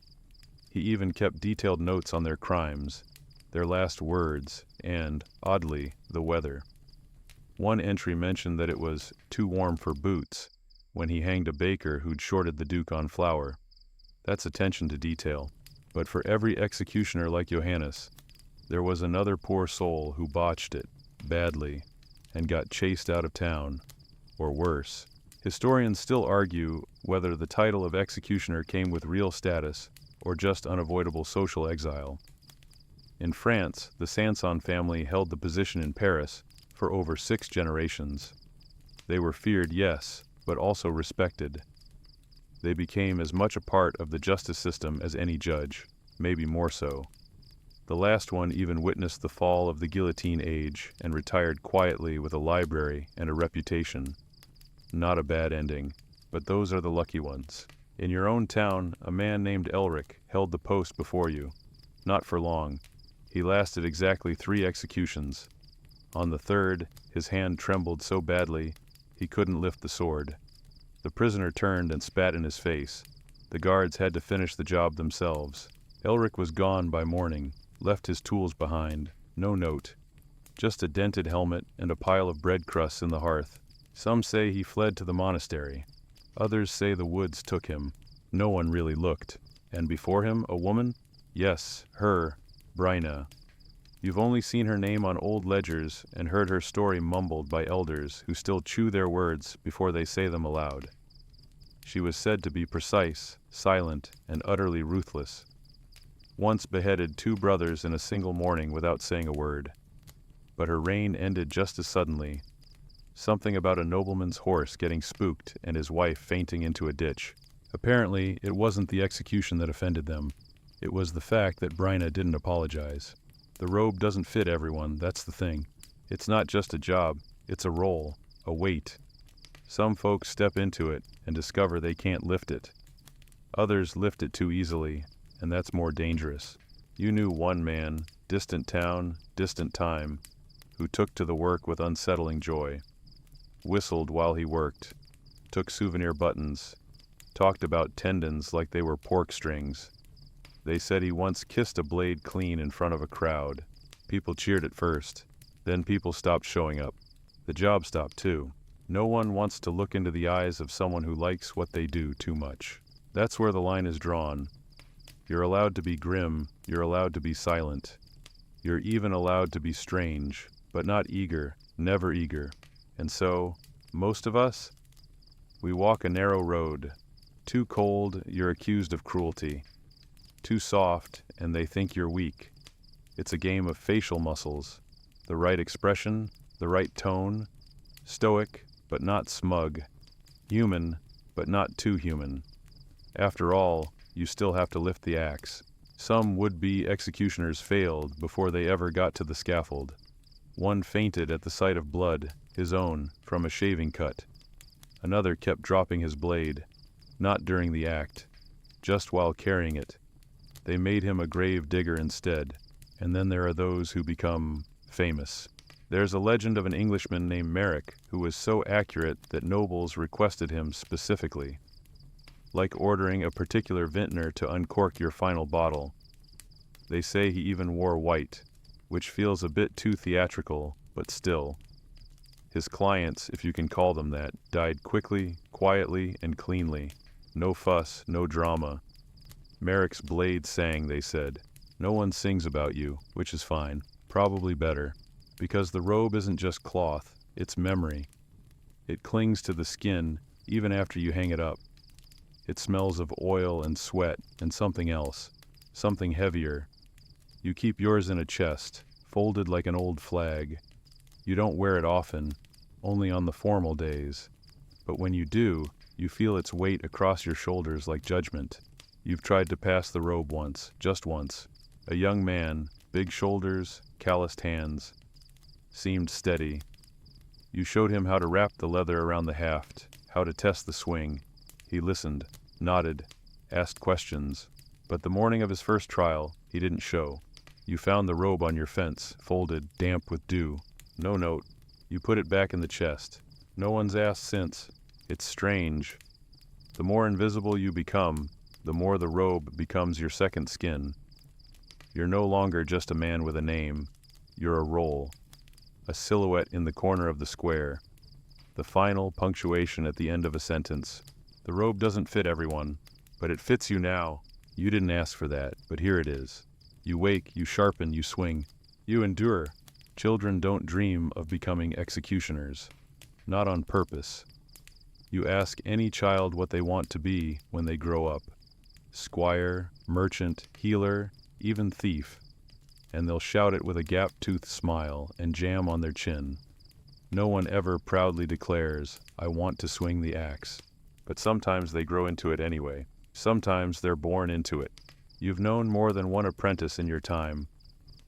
He even kept detailed notes on their crimes, their last words, and, oddly, the weather. One entry mentioned that it was too warm for boots when he hanged a baker who'd shorted the Duke on flour. That's attention to detail. But for every executioner like Johannes, there was another poor soul who botched it, badly, and got chased out of town, or worse. Historians still argue whether the title of executioner came with real status or just unavoidable social exile. In France, the Sanson family held the position in Paris for over 6 generations. They were feared, yes, but also respected. They became as much a part of the justice system as any judge, maybe more so. The last one even witnessed the fall of the guillotine age and retired quietly with a library and a reputation. Not a bad ending, but those are the lucky ones. In your own town, a man named Elric held the post before you. Not for long. He lasted exactly 3 executions. On the 3rd, his hand trembled so badly, he couldn't lift the sword. The prisoner turned and spat in his face. The guards had to finish the job themselves. Elric was gone by morning, left his tools behind, no note. Just a dented helmet and a pile of bread crusts in the hearth. Some say he fled to the monastery. Others say the woods took him. No one really looked. And before him, a woman? Yes, her, Bryna. You've only seen her name on old ledgers and heard her story mumbled by elders who still chew their words before they say them aloud. She was said to be precise, silent, and utterly ruthless. Once beheaded 2 brothers in a single morning without saying a word. But her reign ended just as suddenly. Something about a nobleman's horse getting spooked and his wife fainting into a ditch. Apparently, it wasn't the execution that offended them. It was the fact that Bryna didn't apologize. The robe doesn't fit everyone, that's the thing. It's not just a job, it's a role, a weight. Some folks step into it and discover they can't lift it. Others lift it too easily, and that's more dangerous. You knew one man, distant town, distant time, who took to the work with unsettling joy. Whistled while he worked, took souvenir buttons, talked about tendons like they were pork strings. They said he once kissed a blade clean in front of a crowd. People cheered at first, then people stopped showing up. The job stopped too. No one wants to look into the eyes of someone who likes what they do too much. That's where the line is drawn. You're allowed to be grim, you're allowed to be silent. You're even allowed to be strange, but not eager, never eager. And so, most of us, we walk a narrow road. Too cold, you're accused of cruelty. Too soft, and they think you're weak. It's a game of facial muscles. The right expression, the right tone. Stoic, but not smug. Human, but not too human. After all, you still have to lift the axe. Some would-be executioners failed before they ever got to the scaffold. One fainted at the sight of blood, his own, from a shaving cut. Another kept dropping his blade, not during the act, just while carrying it. They made him a grave digger instead, and then there are those who become famous. There's a legend of an Englishman named Merrick who was so accurate that nobles requested him specifically. Like ordering a particular vintner to uncork your final bottle. They say he even wore white, which feels a bit too theatrical, but still. His clients, if you can call them that, died quickly, quietly, and cleanly. No fuss, no drama. Merrick's blade sang, they said. No one sings about you, which is fine, probably better, because the robe isn't just cloth, it's memory. It clings to the skin even after you hang it up. It smells of oil and sweat and something else, something heavier. You keep yours in a chest, folded like an old flag. You don't wear it often, only on the formal days. But when you do, you feel its weight across your shoulders like judgment. You've tried to pass the robe once, just once. A young man, big shoulders, calloused hands. Seemed steady. You showed him how to wrap the leather around the haft, how to test the swing. He listened, nodded, asked questions. But the morning of his first trial, he didn't show. You found the robe on your fence, folded, damp with dew. No note. You put it back in the chest. No one's asked since. It's strange. The more invisible you become, the more the robe becomes your second skin. You're no longer just a man with a name. You're a role. A silhouette in the corner of the square. The final punctuation at the end of a sentence. The robe doesn't fit everyone, but it fits you now. You didn't ask for that, but here it is. You wake, you sharpen, you swing. You endure. Children don't dream of becoming executioners. Not on purpose. You ask any child what they want to be when they grow up. squire, merchant, healer, even thief, and they'll shout it with a gap-toothed smile and jam on their chin. No one ever proudly declares, "I want to swing the axe." But sometimes they grow into it anyway. Sometimes they're born into it. You've known more than one apprentice in your time.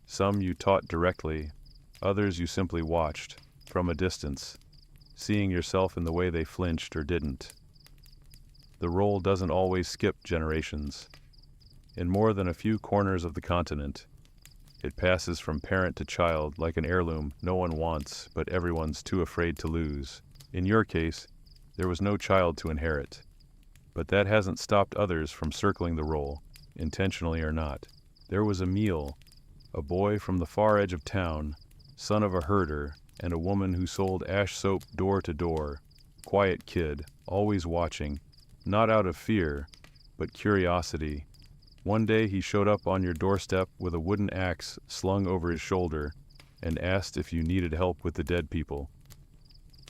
Some you taught directly, others you simply watched, from a distance, seeing yourself in the way they flinched or didn't. The role doesn't always skip generations. In more than a few corners of the continent, it passes from parent to child like an heirloom no one wants, but everyone's too afraid to lose. In your case, there was no child to inherit. But that hasn't stopped others from circling the role, intentionally or not. There was Emil, a boy from the far edge of town, son of a herder, and a woman who sold ash soap door to door. Quiet kid, always watching, not out of fear, but curiosity. One day he showed up on your doorstep with a wooden axe slung over his shoulder and asked if you needed help with the dead people.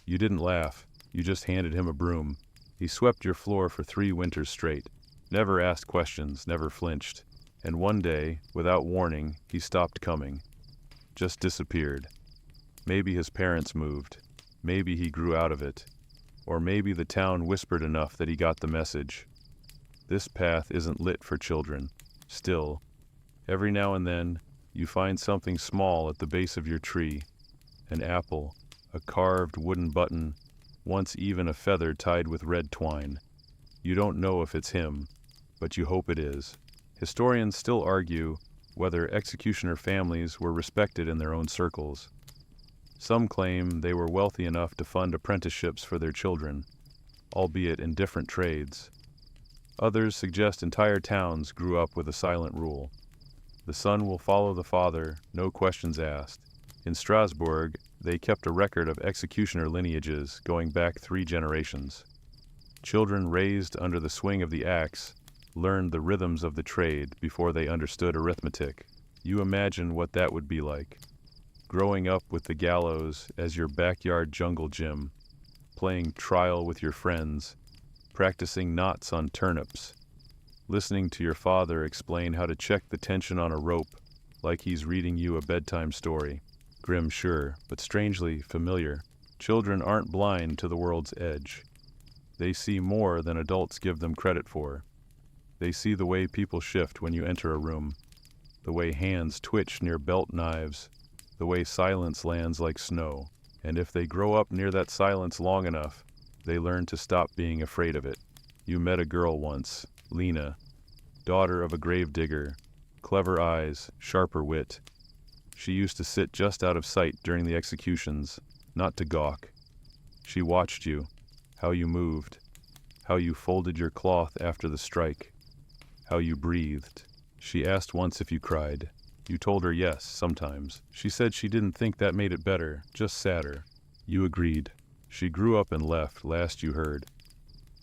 You didn't laugh, you just handed him a broom. He swept your floor for 3 winters straight, never asked questions, never flinched. And one day, without warning, he stopped coming. Just disappeared. Maybe his parents moved. Maybe he grew out of it. Or maybe the town whispered enough that he got the message. This path isn't lit for children. Still, every now and then, you find something small at the base of your tree. An apple, a carved wooden button, once even a feather tied with red twine. You don't know if it's him, but you hope it is. Historians still argue whether executioner families were respected in their own circles. Some claim they were wealthy enough to fund apprenticeships for their children, albeit in different trades. Others suggest entire towns grew up with a silent rule. The son will follow the father, no questions asked. In Strasbourg, they kept a record of executioner lineages going back 3 generations. Children raised under the swing of the axe learned the rhythms of the trade before they understood arithmetic. You imagine what that would be like. Growing up with the gallows as your backyard jungle gym, playing trial with your friends, practicing knots on turnips, listening to your father explain how to check the tension on a rope like he's reading you a bedtime story. Grim, sure, but strangely familiar. Children aren't blind to the world's edge. They see more than adults give them credit for. They see the way people shift when you enter a room, the way hands twitch near belt knives, the way silence lands like snow. And if they grow up near that silence long enough, they learn to stop being afraid of it. You met a girl once, Lena, daughter of a gravedigger, clever eyes, sharper wit. She used to sit just out of sight during the executions, not to gawk. She watched you, how you moved, how you folded your cloth after the strike, how you breathed. She asked once if you cried. You told her yes, sometimes. She said she didn't think that made it better, just sadder. You agreed. She grew up and left, last you heard.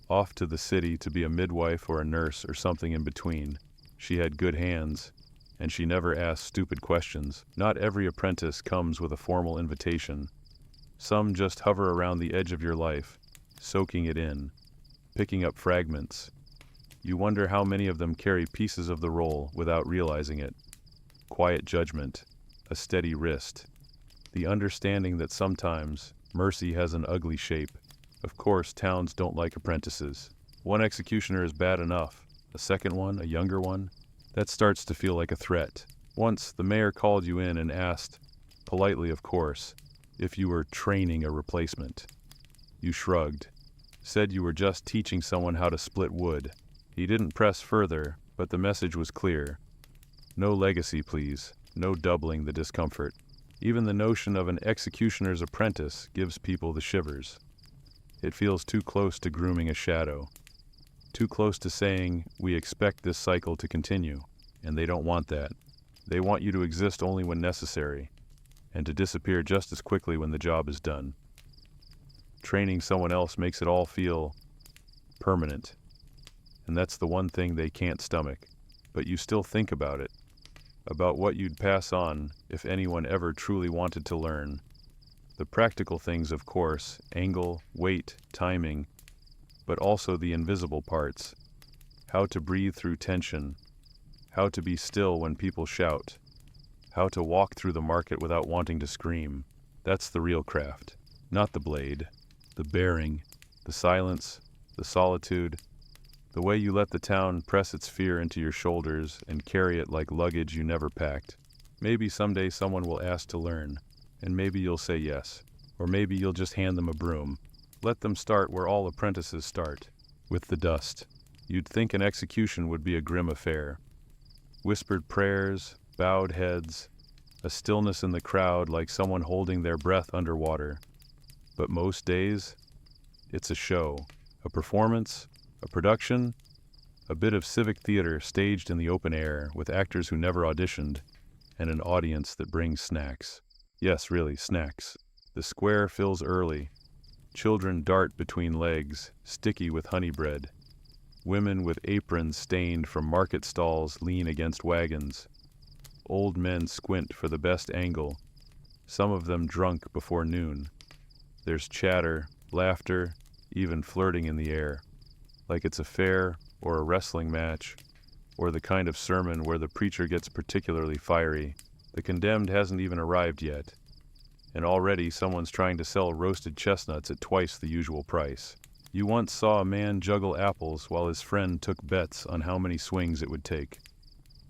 Off to the city to be a midwife or a nurse or something in between. She had good hands, and she never asked stupid questions. Not every apprentice comes with a formal invitation. Some just hover around the edge of your life, soaking it in, picking up fragments. You wonder how many of them carry pieces of the role without realizing it. Quiet judgment, a steady wrist, the understanding that sometimes mercy has an ugly shape. Of course, towns don't like apprentices. One executioner is bad enough. A second one, a younger one, that starts to feel like a threat. Once, the mayor called you in and asked, politely of course, if you were training a replacement. You shrugged, said you were just teaching someone how to split wood. He didn't press further, but the message was clear. No legacy, please. No doubling the discomfort. Even the notion of an executioner's apprentice gives people the shivers. It feels too close to grooming a shadow. Too close to saying, we expect this cycle to continue. And they don't want that. They want you to exist only when necessary, and to disappear just as quickly when the job is done. Training someone else makes it all feel permanent. And that's the one thing they can't stomach. But you still think about it. About what you'd pass on if anyone ever truly wanted to learn. The practical things, of course, angle, weight, timing, but also the invisible parts. how to breathe through tension, how to be still when people shout, how to walk through the market without wanting to scream. That's the real craft. Not the blade, the bearing, the silence, the solitude, the way you let the town press its fear into your shoulders and carry it like luggage you never packed. Maybe someday someone will ask to learn, and maybe you'll say yes. Or maybe you'll just hand them a broom. Let them start where all apprentices start, with the dust. You'd think an execution would be a grim affair. Whispered prayers, bowed heads, a stillness in the crowd like someone holding their breath underwater. But most days, it's a show, a performance, a production, a bit of civic theater staged in the open air with actors who never auditioned, and an audience that brings snacks. Yes, really, snacks. The square fills early. Children dart between legs, sticky with honey bread. Women with aprons stained from market stalls lean against wagons. Old men squint for the best angle, some of them drunk before noon. There's chatter, laughter, even flirting in the air, like it's a fair or a wrestling match, or the kind of sermon where the preacher gets particularly fiery. The condemned hasn't even arrived yet, and already someone's trying to sell roasted chestnuts at twice the usual price. You once saw a man juggle apples while his friend took bets on how many swings it would take.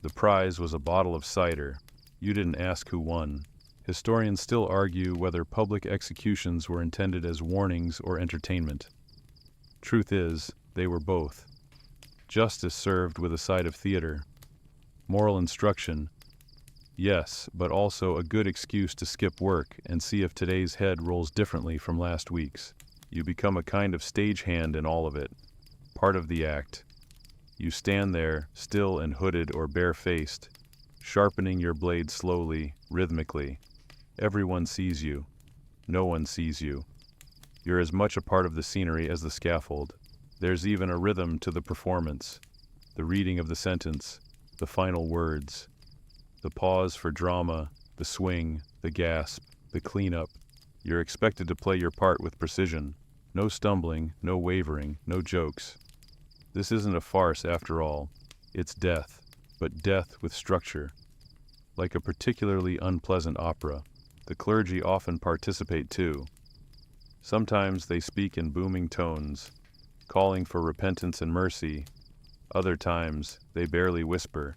The prize was a bottle of cider. You didn't ask who won. Historians still argue whether public executions were intended as warnings or entertainment. Truth is, they were both. Justice served with a side of theater. Moral instruction, yes, but also a good excuse to skip work and see if today's head rolls differently from last week's. You become a kind of stagehand in all of it, part of the act. You stand there, still and hooded or bare-faced, sharpening your blade slowly, rhythmically. Everyone sees you. No one sees you. You're as much a part of the scenery as the scaffold. There's even a rhythm to the performance, the reading of the sentence, the final words, the pause for drama, the swing, the gasp, the cleanup. You're expected to play your part with precision. No stumbling, no wavering, no jokes. This isn't a farce after all. It's death, but death with structure. Like a particularly unpleasant opera, the clergy often participate too. Sometimes they speak in booming tones, calling for repentance and mercy. Other times, they barely whisper,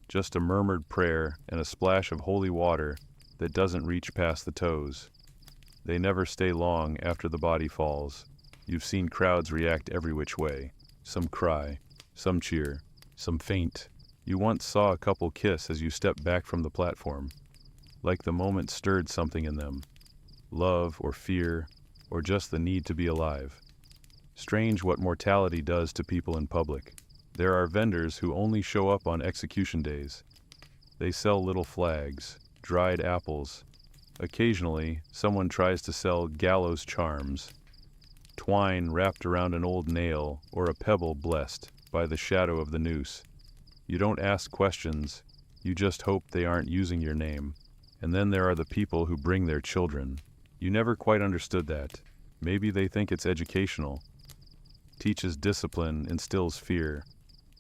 just a murmured prayer and a splash of holy water that doesn't reach past the toes. They never stay long after the body falls. You've seen crowds react every which way. Some cry, some cheer, some faint. You once saw a couple kiss as you stepped back from the platform, like the moment stirred something in them. Love or fear, or just the need to be alive. Strange what mortality does to people in public. There are vendors who only show up on execution days. They sell little flags, dried apples. Occasionally, someone tries to sell gallows charms, twine wrapped around an old nail or a pebble blessed by the shadow of the noose. You don't ask questions, you just hope they aren't using your name. And then there are the people who bring their children. You never quite understood that. Maybe they think it's educational, teaches discipline, instills fear,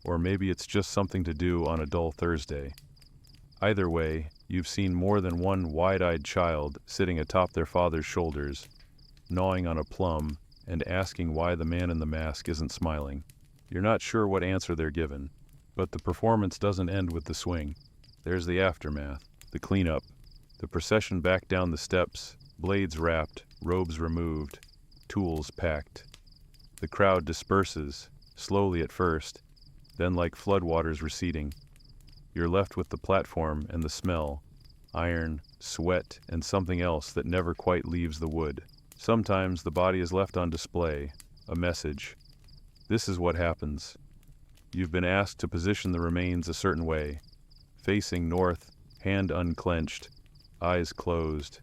or maybe it's just something to do on a dull Thursday. Either way, you've seen more than one wide-eyed child sitting atop their father's shoulders, gnawing on a plum and asking why the man in the mask isn't smiling. You're not sure what answer they're given, but the performance doesn't end with the swing. There's the aftermath, the cleanup, the procession back down the steps, blades wrapped, robes removed, tools packed. The crowd disperses, slowly at first, then like floodwaters receding. You're left with the platform and the smell, iron, sweat, and something else that never quite leaves the wood. Sometimes the body is left on display, a message. This is what happens. You've been asked to position the remains a certain way, facing north, hand unclenched, eyes closed,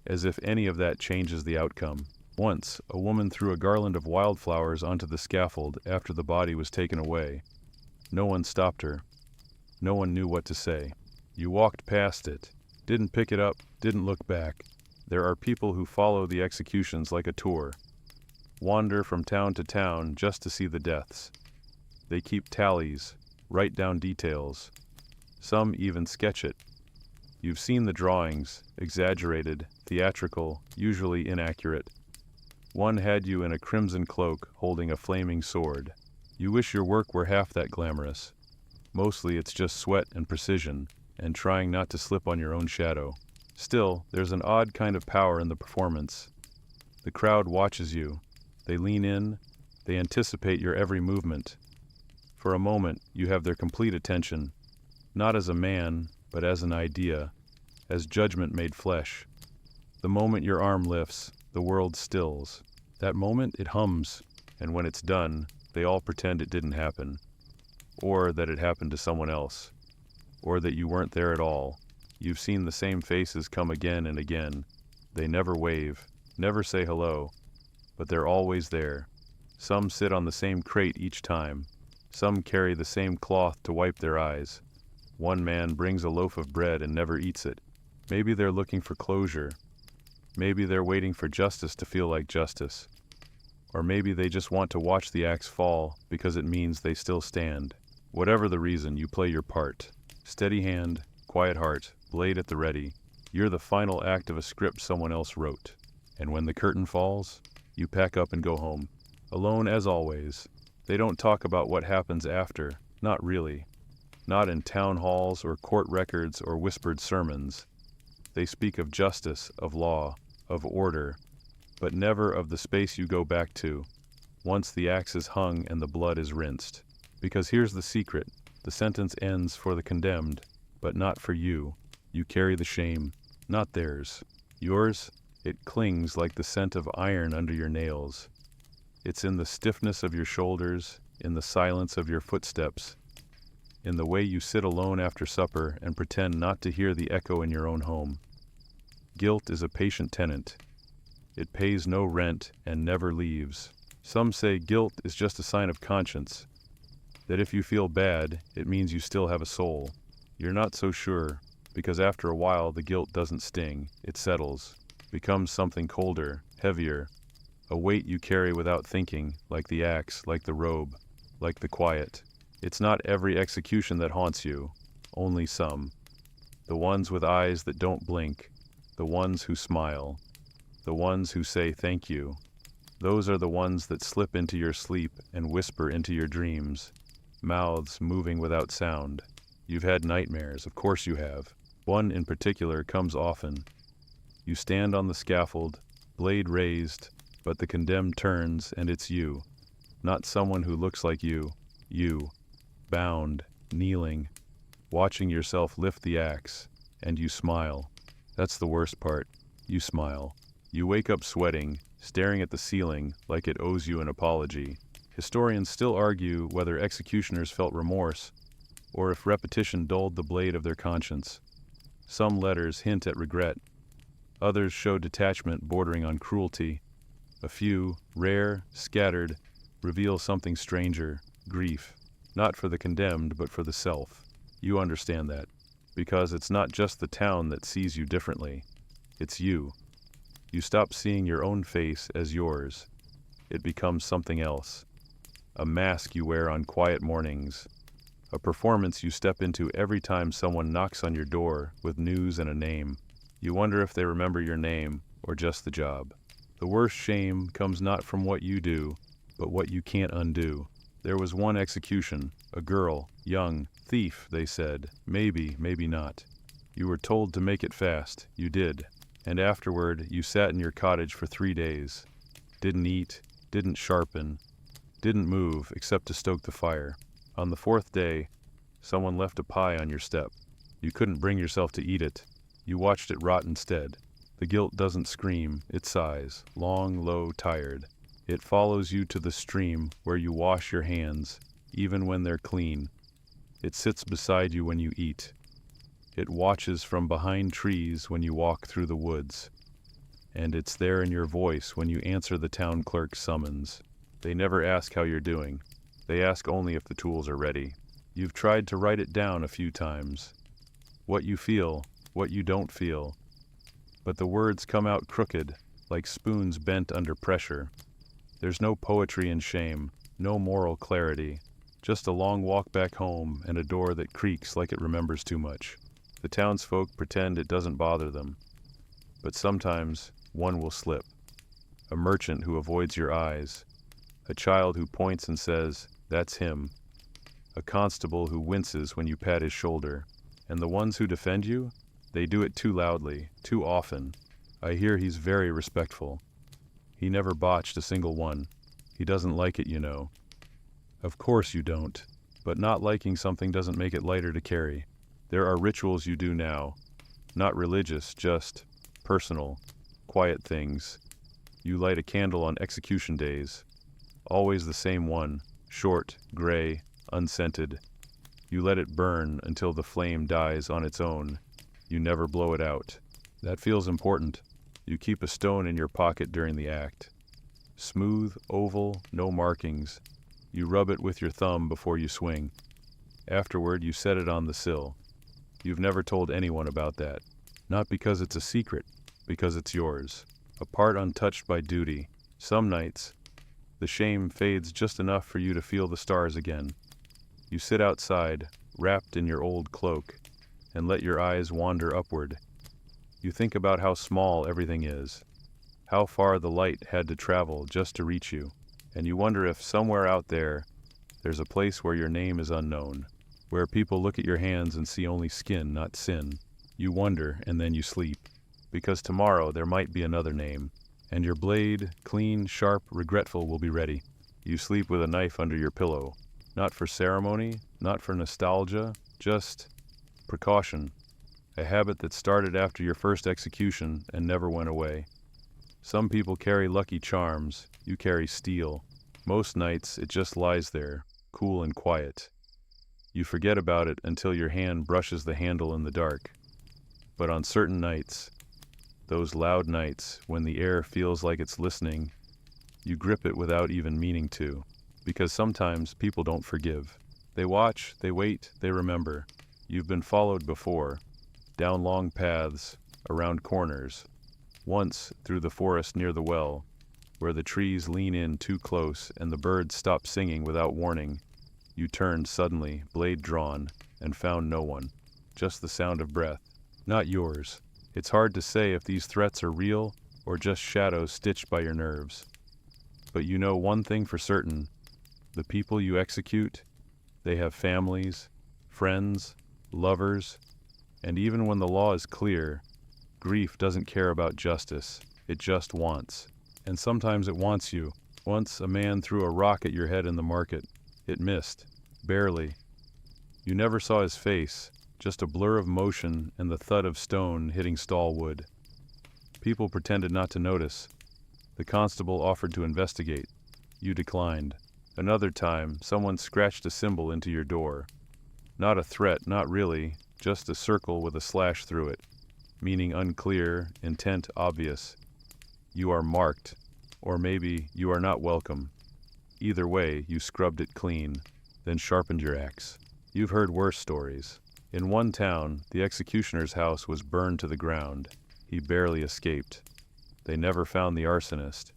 as if any of that changes the outcome. Once, a woman threw a garland of wildflowers onto the scaffold after the body was taken away. No one stopped her. No one knew what to say. You walked past it, didn't pick it up, didn't look back. There are people who follow the executions like a tour, wander from town to town just to see the deaths. They keep tallies, write down details. Some even sketch it. You've seen the drawings, exaggerated, theatrical, usually inaccurate. One had you in a crimson cloak holding a flaming sword. You wish your work were half that glamorous. Mostly it's just sweat and precision, and trying not to slip on your own shadow. Still, there's an odd kind of power in the performance. The crowd watches you. They lean in. They anticipate your every movement. For a moment, you have their complete attention, not as a man, but as an idea, as judgment made flesh. The moment your arm lifts, the world stills. That moment, it hums, and when it's done, they all pretend it didn't happen, or that it happened to someone else, or that you weren't there at all. You've seen the same faces come again and again. They never wave, never say hello, but they're always there. Some sit on the same crate each time. Some carry the same cloth to wipe their eyes. One man brings a loaf of bread and never eats it. Maybe they're looking for closure. Maybe they're waiting for justice to feel like justice. Or maybe they just want to watch the axe fall because it means they still stand. Whatever the reason, you play your part. Steady hand, quiet heart, blade at the ready. You're the final act of a script someone else wrote. And when the curtain falls, you pack up and go home. Alone as always. They don't talk about what happens after. Not really. Not in town halls or court records or whispered sermons. They speak of justice, of law, of order, but never of the space you go back to, once the axe is hung and the blood is rinsed. Because here's the secret. The sentence ends for the condemned, but not for you. You carry the shame, not theirs. Yours, it clings like the scent of iron under your nails. It's in the stiffness of your shoulders, in the silence of your footsteps, in the way you sit alone after supper and pretend not to hear the echo in your own home. Guilt is a patient tenant. It pays no rent and never leaves. Some say guilt is just a sign of conscience, that if you feel bad, it means you still have a soul. You're not so sure, because after a while the guilt doesn't sting, it settles, becomes something colder, heavier, a weight you carry without thinking, like the axe, like the robe, like the quiet. It's not every execution that haunts you, only some. The ones with eyes that don't blink, the ones who smile, the ones who say thank you. Those are the ones that slip into your sleep and whisper into your dreams, mouths moving without sound. You've had nightmares, of course you have. One in particular comes often. You stand on the scaffold, blade raised, but the condemned turns and it's you. Not someone who looks like you. You, bound, kneeling, watching yourself lift the axe, and you smile. That's the worst part. You smile. You wake up sweating, staring at the ceiling like it owes you an apology. Historians still argue whether executioners felt remorse, or if repetition dulled the blade of their conscience. Some letters hint at regret. Others show detachment bordering on cruelty. A few, rare, scattered, reveal something stranger, grief. Not for the condemned, but for the self. You understand that, because it's not just the town that sees you differently. It's you. You stop seeing your own face as yours. It becomes something else. A mask you wear on quiet mornings. A performance you step into every time someone knocks on your door with news and a name. You wonder if they remember your name or just the job. The worst shame comes not from what you do, but what you can't undo. There was one execution, a girl, young, thief, they said. Maybe, maybe not. You were told to make it fast. You did. And afterward, you sat in your cottage for 3 days. Didn't eat, didn't sharpen, didn't move except to stoke the fire. On the 4th day, someone left a pie on your step. You couldn't bring yourself to eat it. You watched it rot instead. The guilt doesn't scream, it sighs, long, low, tired. It follows you to the stream where you wash your hands, even when they're clean. It sits beside you when you eat. It watches from behind trees when you walk through the woods. And it's there in your voice when you answer the town clerk's summons. They never ask how you're doing. They ask only if the tools are ready. You've tried to write it down a few times. What you feel, what you don't feel. But the words come out crooked, like spoons bent under pressure. There's no poetry in shame, no moral clarity, Just a long walk back home and a door that creaks like it remembers too much. The townsfolk pretend it doesn't bother them. But sometimes one will slip. A merchant who avoids your eyes. A child who points and says, "That's him." A constable who winces when you pat his shoulder. And the ones who defend you? They do it too loudly, too often. I hear he's very respectful. He never botched a single one. He doesn't like it, you know. Of course you don't. But not liking something doesn't make it lighter to carry. There are rituals you do now. Not religious, just personal, quiet things. You light a candle on execution days. Always the same one, short, gray, unscented. You let it burn until the flame dies on its own. You never blow it out. That feels important. You keep a stone in your pocket during the act. Smooth, oval, no markings. You rub it with your thumb before you swing. Afterward, you set it on the sill. You've never told anyone about that. Not because it's a secret, because it's yours. A part untouched by duty. Some nights, the shame fades just enough for you to feel the stars again. You sit outside, wrapped in your old cloak, and let your eyes wander upward. You think about how small everything is, how far the light had to travel just to reach you, and you wonder if somewhere out there, there's a place where your name is unknown, where people look at your hands and see only skin, not sin. You wonder, and then you sleep, because tomorrow there might be another name, and your blade, clean, sharp, regretful, will be ready. You sleep with a knife under your pillow, not for ceremony, not for nostalgia, just precaution. A habit that started after your first execution and never went away. Some people carry lucky charms, you carry steel. Most nights it just lies there, cool and quiet. You forget about it until your hand brushes the handle in the dark. But on certain nights, those loud nights when the air feels like it's listening, you grip it without even meaning to. Because sometimes people don't forgive. They watch, they wait, they remember. You've been followed before, down long paths, around corners. Once through the forest near the well, where the trees lean in too close and the birds stop singing without warning. You turned suddenly, blade drawn, and found no one. Just the sound of breath. Not yours. It's hard to say if these threats are real or just shadows stitched by your nerves. But you know one thing for certain. The people you execute, they have families, friends, lovers, and even when the law is clear, grief doesn't care about justice, it just wants. And sometimes it wants you. Once a man threw a rock at your head in the market. It missed, barely. You never saw his face, just a blur of motion and the thud of stone hitting stall wood. People pretended not to notice. The constable offered to investigate. You declined. Another time, someone scratched a symbol into your door. Not a threat, not really, just a circle with a slash through it. Meaning unclear, intent obvious. You are marked, or maybe you are not welcome. Either way, you scrubbed it clean, then sharpened your axe. You've heard worse stories. In one town, the executioner's house was burned to the ground. He barely escaped. They never found the arsonist,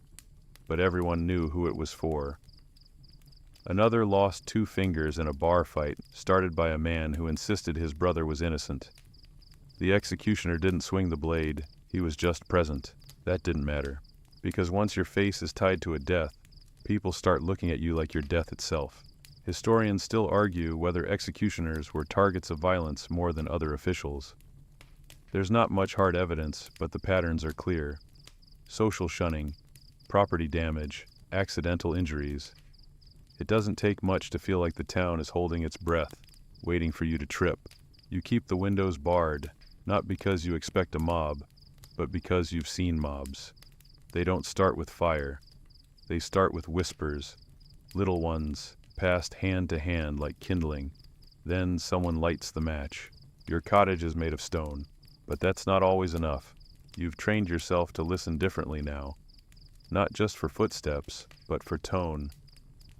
but everyone knew who it was for. Another lost 2 fingers in a bar fight started by a man who insisted his brother was innocent. The executioner didn't swing the blade, he was just present. That didn't matter, because once your face is tied to a death, people start looking at you like you're death itself. Historians still argue whether executioners were targets of violence more than other officials. There's not much hard evidence, but the patterns are clear. Social shunning, property damage, accidental injuries. It doesn't take much to feel like the town is holding its breath, waiting for you to trip. You keep the windows barred, not because you expect a mob, but because you've seen mobs. They don't start with fire. They start with whispers, little ones, passed hand to hand like kindling. Then someone lights the match. Your cottage is made of stone, but that's not always enough. You've trained yourself to listen differently now. Not just for footsteps, but for tone.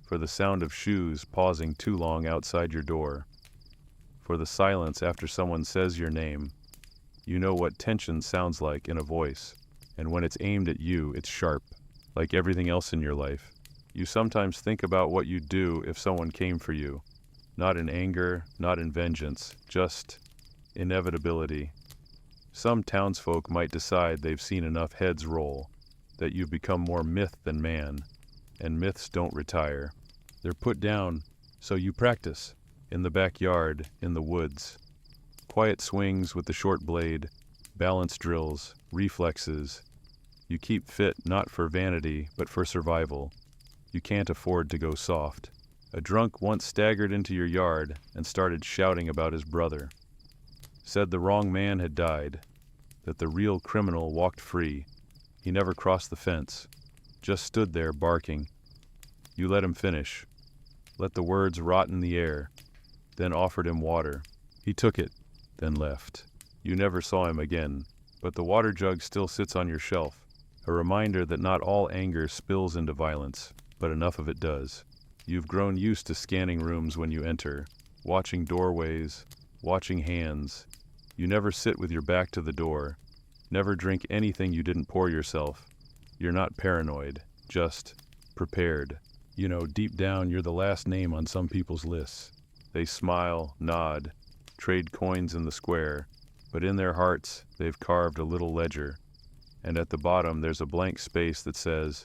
For the sound of shoes pausing too long outside your door. For the silence after someone says your name. You know what tension sounds like in a voice, and when it's aimed at you, it's sharp, like everything else in your life. You sometimes think about what you'd do if someone came for you. Not in anger, not in vengeance, just inevitability. Some townsfolk might decide they've seen enough heads roll, that you've become more myth than man, and myths don't retire. They're put down, so you practice, in the backyard, in the woods. Quiet swings with the short blade, balance drills, reflexes. You keep fit not for vanity, but for survival. You can't afford to go soft. A drunk once staggered into your yard and started shouting about his brother. Said the wrong man had died, that the real criminal walked free. He never crossed the fence, just stood there barking. You let him finish, let the words rot in the air, then offered him water. He took it, then left. You never saw him again, but the water jug still sits on your shelf, a reminder that not all anger spills into violence, but enough of it does. You've grown used to scanning rooms when you enter, watching doorways, watching hands. You never sit with your back to the door, never drink anything you didn't pour yourself. You're not paranoid, just prepared. You know, deep down you're the last name on some people's lists. They smile, nod, trade coins in the square, but in their hearts they've carved a little ledger, and at the bottom there's a blank space that says,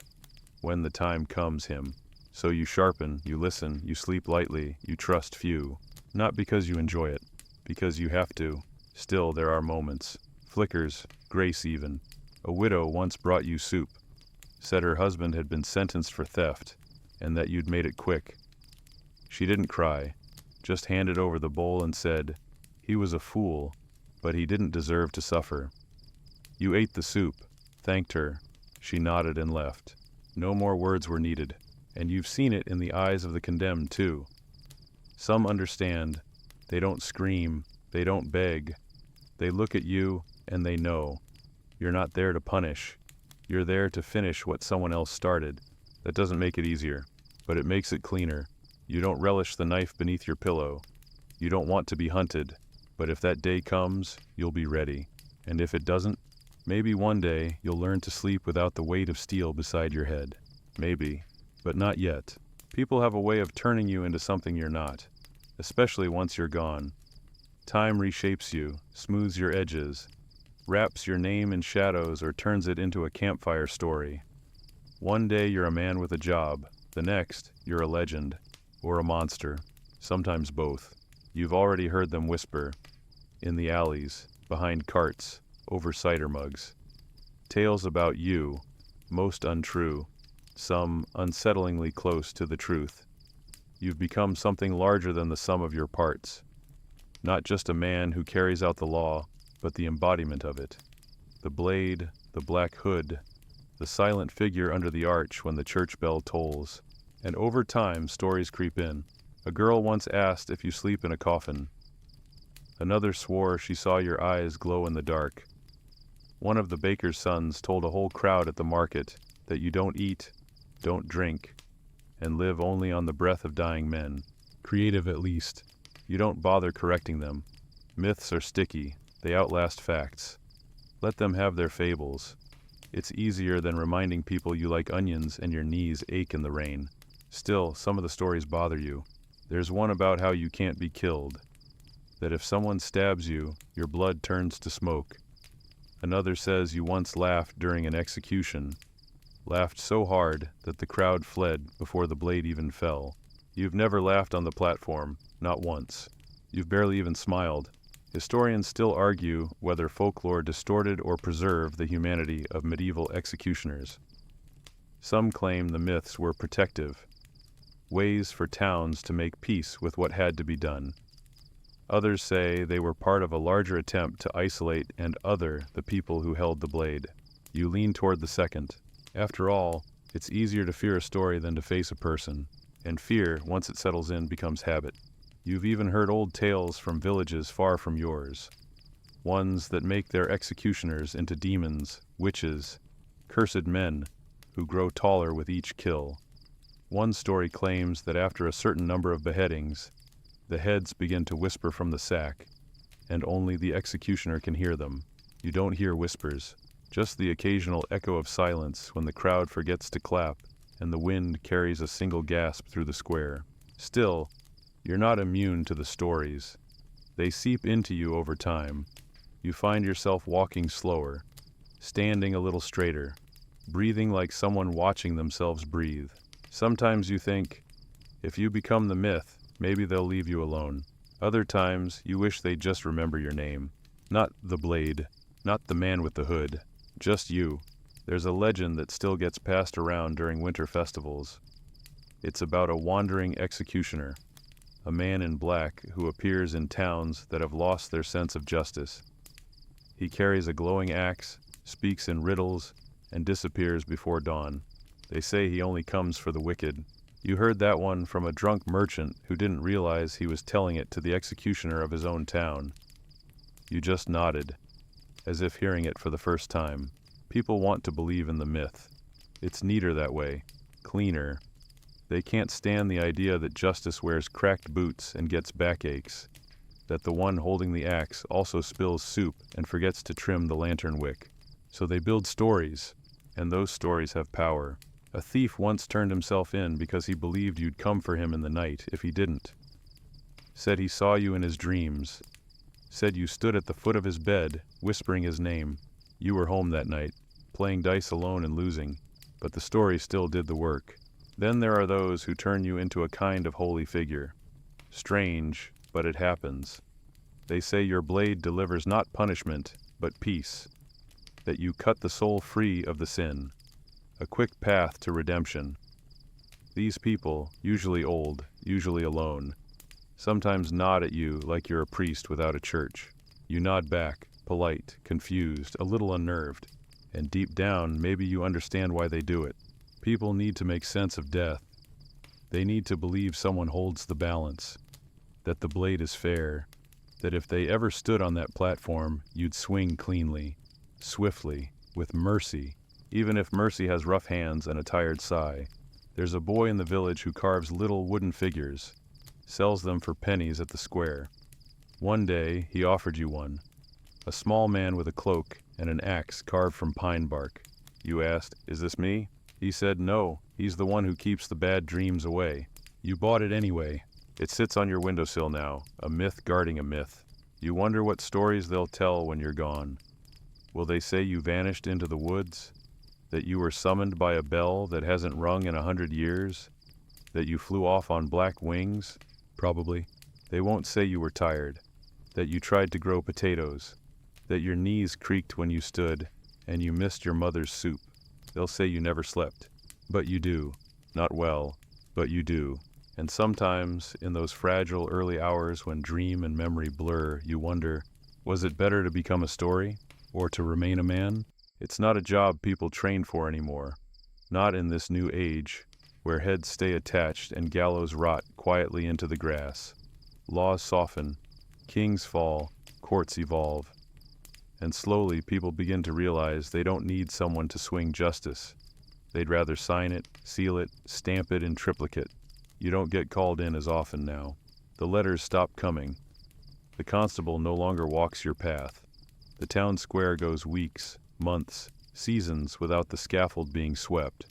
"When the time comes, him." So you sharpen, you listen, you sleep lightly, you trust few. Not because you enjoy it, because you have to. Still, there are moments, flickers, grace even. A widow once brought you soup, said her husband had been sentenced for theft, and that you'd made it quick. She didn't cry, just handed over the bowl and said, he was a fool, but he didn't deserve to suffer. You ate the soup, thanked her, she nodded and left. No more words were needed. And you've seen it in the eyes of the condemned, too. Some understand. They don't scream. They don't beg. They look at you, and they know. You're not there to punish. You're there to finish what someone else started. That doesn't make it easier, but it makes it cleaner. You don't relish the knife beneath your pillow. You don't want to be hunted, but if that day comes, you'll be ready. And if it doesn't, maybe one day you'll learn to sleep without the weight of steel beside your head. Maybe. But not yet. People have a way of turning you into something you're not, especially once you're gone. Time reshapes you, smooths your edges, wraps your name in shadows or turns it into a campfire story. One day you're a man with a job, the next you're a legend, or a monster, sometimes both. You've already heard them whisper, in the alleys, behind carts, over cider mugs. Tales about you, most untrue, some unsettlingly close to the truth. You've become something larger than the sum of your parts. Not just a man who carries out the law, but the embodiment of it. The blade, the black hood, the silent figure under the arch when the church bell tolls. And over time, stories creep in. A girl once asked if you sleep in a coffin. Another swore she saw your eyes glow in the dark. One of the baker's sons told a whole crowd at the market that you don't eat, don't drink, and live only on the breath of dying men. Creative at least. You don't bother correcting them. Myths are sticky. They outlast facts. Let them have their fables. It's easier than reminding people you like onions and your knees ache in the rain. Still, some of the stories bother you. There's one about how you can't be killed. That if someone stabs you, your blood turns to smoke. Another says you once laughed during an execution. Laughed so hard that the crowd fled before the blade even fell. You've never laughed on the platform, not once. You've barely even smiled. Historians still argue whether folklore distorted or preserved the humanity of medieval executioners. Some claim the myths were protective, ways for towns to make peace with what had to be done. Others say they were part of a larger attempt to isolate and other the people who held the blade. You lean toward the second. After all, it's easier to fear a story than to face a person, and fear, once it settles in, becomes habit. You've even heard old tales from villages far from yours, ones that make their executioners into demons, witches, cursed men, who grow taller with each kill. One story claims that after a certain number of beheadings, the heads begin to whisper from the sack, and only the executioner can hear them. You don't hear whispers, just the occasional echo of silence when the crowd forgets to clap and the wind carries a single gasp through the square. Still, You're not immune to the stories. They seep into you over time. You find yourself walking slower, standing a little straighter, breathing like someone watching themselves breathe. Sometimes you think, if you become the myth, maybe they'll leave you alone. Other times, you wish they'd just remember your name. Not the Blade, not the man with the hood, just you. There's a legend that still gets passed around during winter festivals. It's about a wandering executioner, a man in black who appears in towns that have lost their sense of justice. He carries a glowing axe, speaks in riddles, and disappears before dawn. They say he only comes for the wicked. You heard that one from a drunk merchant who didn't realize he was telling it to the executioner of his own town. You just nodded, as if hearing it for the first time. People want to believe in the myth. It's neater that way, cleaner. They can't stand the idea that justice wears cracked boots and gets backaches, that the one holding the axe also spills soup and forgets to trim the lantern wick. So they build stories, and those stories have power. A thief once turned himself in because he believed you'd come for him in the night if he didn't. Said he saw you in his dreams. Said you stood at the foot of his bed, whispering his name. You were home that night, playing dice alone and losing, but the story still did the work. Then there are those who turn you into a kind of holy figure. Strange, but it happens. They say your blade delivers not punishment, but peace. That you cut the soul free of the sin. A quick path to redemption. These people, usually old, usually alone, sometimes nod at you like you're a priest without a church. You nod back, polite, confused, a little unnerved, and deep down maybe you understand why they do it. People need to make sense of death. They need to believe someone holds the balance, that the blade is fair, that if they ever stood on that platform, you'd swing cleanly, swiftly, with mercy. Even if mercy has rough hands and a tired sigh. There's a boy in the village who carves little wooden figures, sells them for pennies at the square. One day, he offered you one. A small man with a cloak and an axe carved from pine bark. You asked, "Is this me?" He said, "No, he's the one who keeps the bad dreams away." You bought it anyway. It sits on your windowsill now, a myth guarding a myth. You wonder what stories they'll tell when you're gone. Will they say you vanished into the woods? That you were summoned by a bell that hasn't rung in 100 years? That you flew off on black wings? Probably. They won't say you were tired. That you tried to grow potatoes. That your knees creaked when you stood, and you missed your mother's soup. They'll say you never slept. But you do. Not well, but you do. And sometimes, in those fragile early hours when dream and memory blur, you wonder, was it better to become a story? Or to remain a man? It's not a job people train for anymore. Not in this new age, where heads stay attached and gallows rot quietly into the grass. Laws soften, kings fall, courts evolve. And slowly people begin to realize they don't need someone to swing justice. They'd rather sign it, seal it, stamp it in triplicate. You don't get called in as often now. The letters stop coming. The constable no longer walks your path. The town square goes weeks, months, seasons without the scaffold being swept.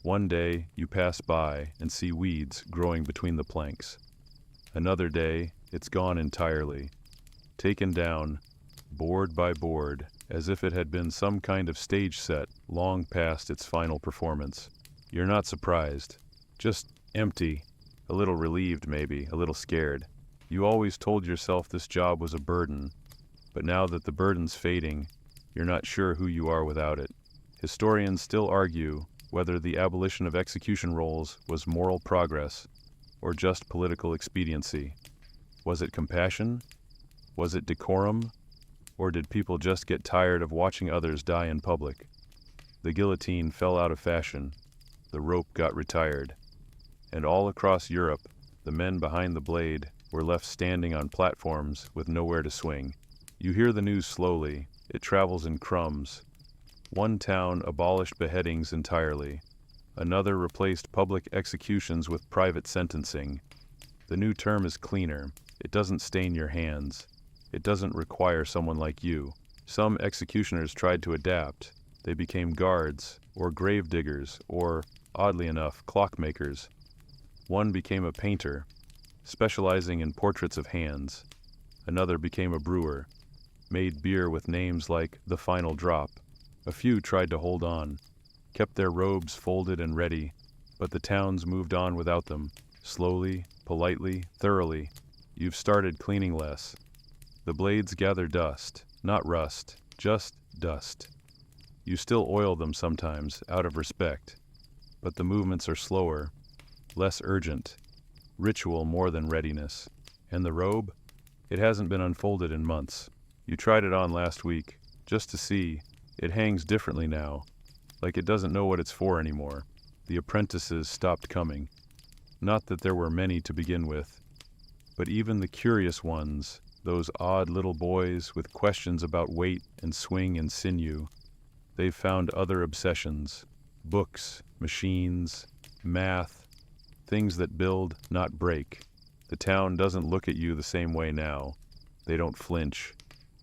One day, you pass by and see weeds growing between the planks. Another day, it's gone entirely. Taken down, board by board, as if it had been some kind of stage set long past its final performance. You're not surprised. Just empty. A little relieved maybe, a little scared. You always told yourself this job was a burden. But now that the burden's fading, you're not sure who you are without it. Historians still argue whether the abolition of execution rolls was moral progress or just political expediency. Was it compassion? Was it decorum? Or did people just get tired of watching others die in public? The guillotine fell out of fashion. The rope got retired. And all across Europe, the men behind the blade were left standing on platforms with nowhere to swing. You hear the news slowly. It travels in crumbs. One town abolished beheadings entirely. Another replaced public executions with private sentencing. The new term is cleaner. It doesn't stain your hands. It doesn't require someone like you. Some executioners tried to adapt. They became guards, or grave diggers, or, oddly enough, clockmakers. One became a painter. specializing in portraits of hands. Another became a brewer, made beer with names like The Final Drop. A few tried to hold on, kept their robes folded and ready, but the towns moved on without them, slowly, politely, thoroughly. You've started cleaning less. The blades gather dust, not rust, just dust. You still oil them sometimes, out of respect, but the movements are slower, less urgent, ritual more than readiness. And the robe? It hasn't been unfolded in months. You tried it on last week, just to see. It hangs differently now, like it doesn't know what it's for anymore. The apprentices stopped coming. Not that there were many to begin with, but even the curious ones, those odd little boys with questions about weight and swing and sinew, they've found other obsessions. Books, machines, math, things that build, not break. The town doesn't look at you the same way now. They don't flinch.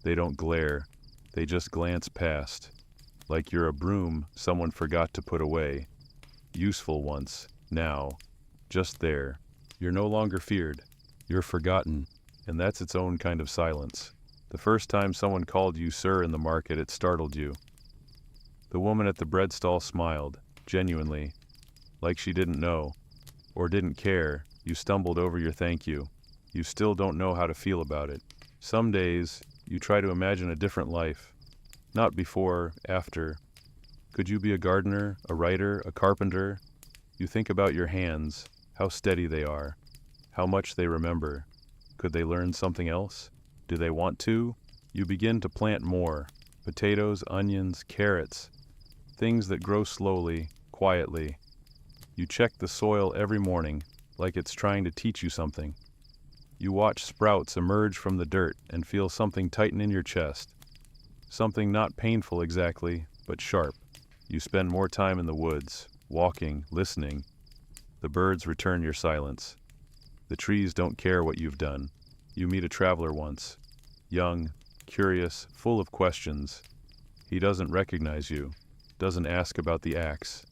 They don't glare. They just glance past. Like you're a broom someone forgot to put away. Useful once, now, just there. You're no longer feared. You're forgotten, and that's its own kind of silence. The first time someone called you sir in the market, it startled you. The woman at the bread stall smiled, genuinely, like she didn't know, or didn't care. You stumbled over your thank you. You still don't know how to feel about it. Some days, you try to imagine a different life. Not before, after. Could you be a gardener, a writer, a carpenter? You think about your hands, how steady they are, how much they remember. Could they learn something else? Do they want to? You begin to plant more. Potatoes, onions, carrots. Things that grow slowly, quietly. You check the soil every morning, like it's trying to teach you something. You watch sprouts emerge from the dirt and feel something tighten in your chest. Something not painful exactly, but sharp. You spend more time in the woods, walking, listening. The birds return your silence. The trees don't care what you've done. You meet a traveler once, young, curious, full of questions. He doesn't recognize you, doesn't ask about the axe,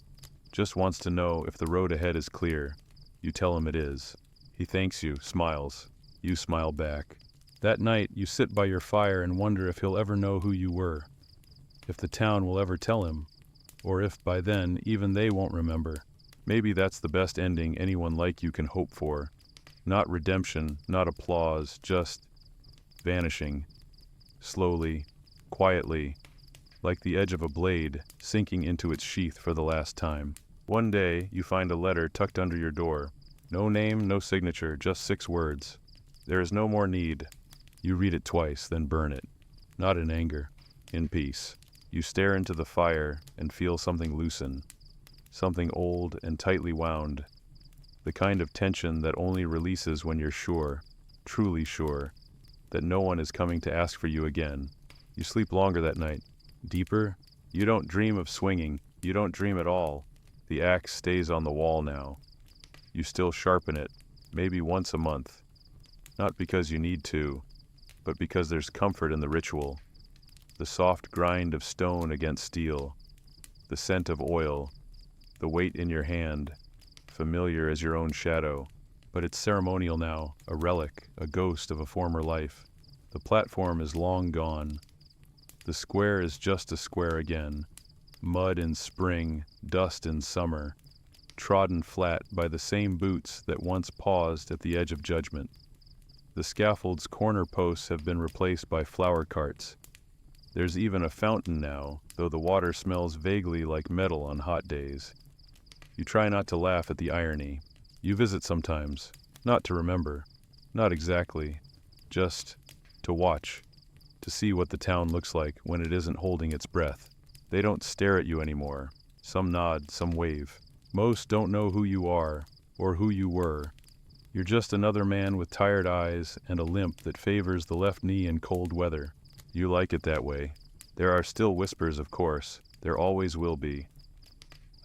just wants to know if the road ahead is clear. You tell him it is. He thanks you, smiles. You smile back. That night, you sit by your fire and wonder if he'll ever know who you were, if the town will ever tell him, or if by then even they won't remember. Maybe that's the best ending anyone like you can hope for. Not redemption, not applause, just vanishing. Slowly, quietly, like the edge of a blade sinking into its sheath for the last time. One day, you find a letter tucked under your door. No name, no signature, just 6 words. There is no more need. You read it twice, then burn it. Not in anger, in peace. You stare into the fire and feel something loosen. Something old and tightly wound. The kind of tension that only releases when you're sure, truly sure, that no one is coming to ask for you again. You sleep longer that night. Deeper. You don't dream of swinging. You don't dream at all. The axe stays on the wall now. You still sharpen it, maybe once a month. Not because you need to, but because there's comfort in the ritual. The soft grind of stone against steel, the scent of oil, the weight in your hand, familiar as your own shadow. But it's ceremonial now, a relic, a ghost of a former life. The platform is long gone. The square is just a square again. Mud in spring, dust in summer, trodden flat by the same boots that once paused at the edge of judgment. The scaffold's corner posts have been replaced by flower carts. There's even a fountain now, though the water smells vaguely like metal on hot days. You try not to laugh at the irony. You visit sometimes, not to remember, not exactly, just to watch, to see what the town looks like when it isn't holding its breath. They don't stare at you anymore. Some nod, some wave. Most don't know who you are, or who you were. You're just another man with tired eyes and a limp that favors the left knee in cold weather. You like it that way. There are still whispers, of course. There always will be.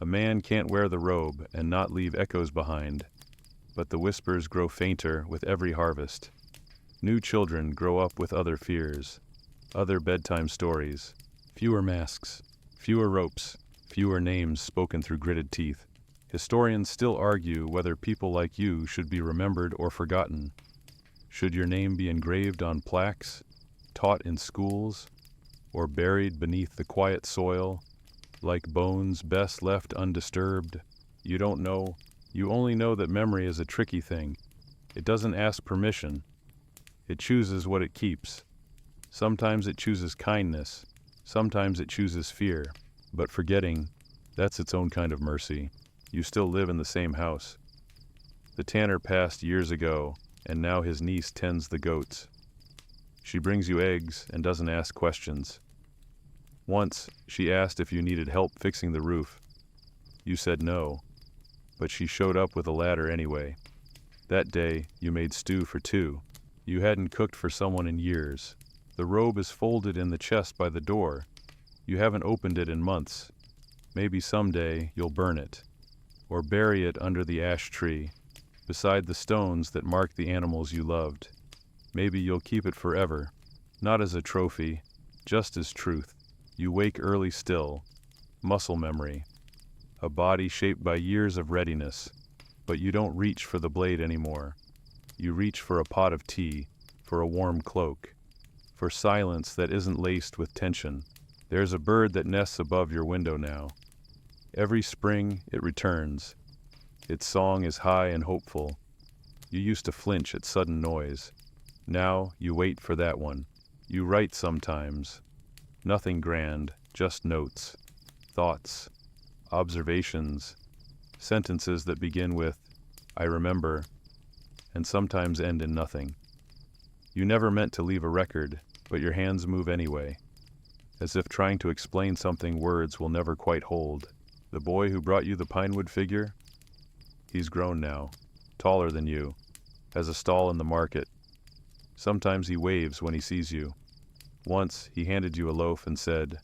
A man can't wear the robe and not leave echoes behind, but the whispers grow fainter with every harvest. New children grow up with other fears, other bedtime stories, fewer masks, fewer ropes, fewer names spoken through gritted teeth. Historians still argue whether people like you should be remembered or forgotten. Should your name be engraved on plaques, taught in schools, or buried beneath the quiet soil, like bones best left undisturbed? You don't know. You only know that memory is a tricky thing. It doesn't ask permission. It chooses what it keeps. Sometimes it chooses kindness. Sometimes it chooses fear. But forgetting, that's its own kind of mercy. You still live in the same house. The tanner passed years ago, and now his niece tends the goats. She brings you eggs and doesn't ask questions. Once, she asked if you needed help fixing the roof. You said no, but she showed up with a ladder anyway. That day, you made stew for two. You hadn't cooked for someone in years. The robe is folded in the chest by the door. You haven't opened it in months. Maybe someday you'll burn it, or bury it under the ash tree, beside the stones that mark the animals you loved. Maybe you'll keep it forever, not as a trophy, just as truth. You wake early still, muscle memory, a body shaped by years of readiness, but you don't reach for the blade anymore. You reach for a pot of tea, for a warm cloak, for silence that isn't laced with tension. There's a bird that nests above your window now. Every spring it returns. Its song is high and hopeful. You used to flinch at sudden noise. Now you wait for that one. You write sometimes. Nothing grand, just notes, thoughts, observations, sentences that begin with, "I remember," and sometimes end in nothing. You never meant to leave a record, but your hands move anyway, as if trying to explain something words will never quite hold. The boy who brought you the pinewood figure? He's grown now, taller than you, has a stall in the market. Sometimes he waves when he sees you. Once he handed you a loaf and said,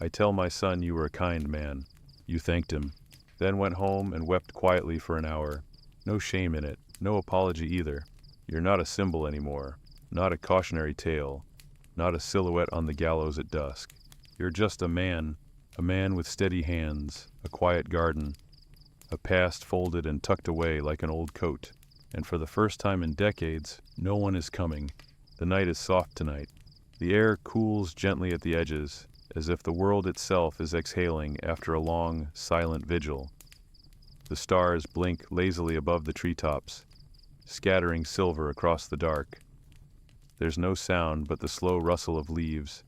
"I tell my son you were a kind man." You thanked him, then went home and wept quietly for an hour. No shame in it, no apology either. You're not a symbol anymore, not a cautionary tale, not a silhouette on the gallows at dusk. You're just a man with steady hands, a quiet garden, a past folded and tucked away like an old coat. And for the first time in decades, no one is coming. The night is soft tonight. The air cools gently at the edges, as if the world itself is exhaling after a long, silent vigil. The stars blink lazily above the treetops, scattering silver across the dark. There's no sound but the slow rustle of leaves,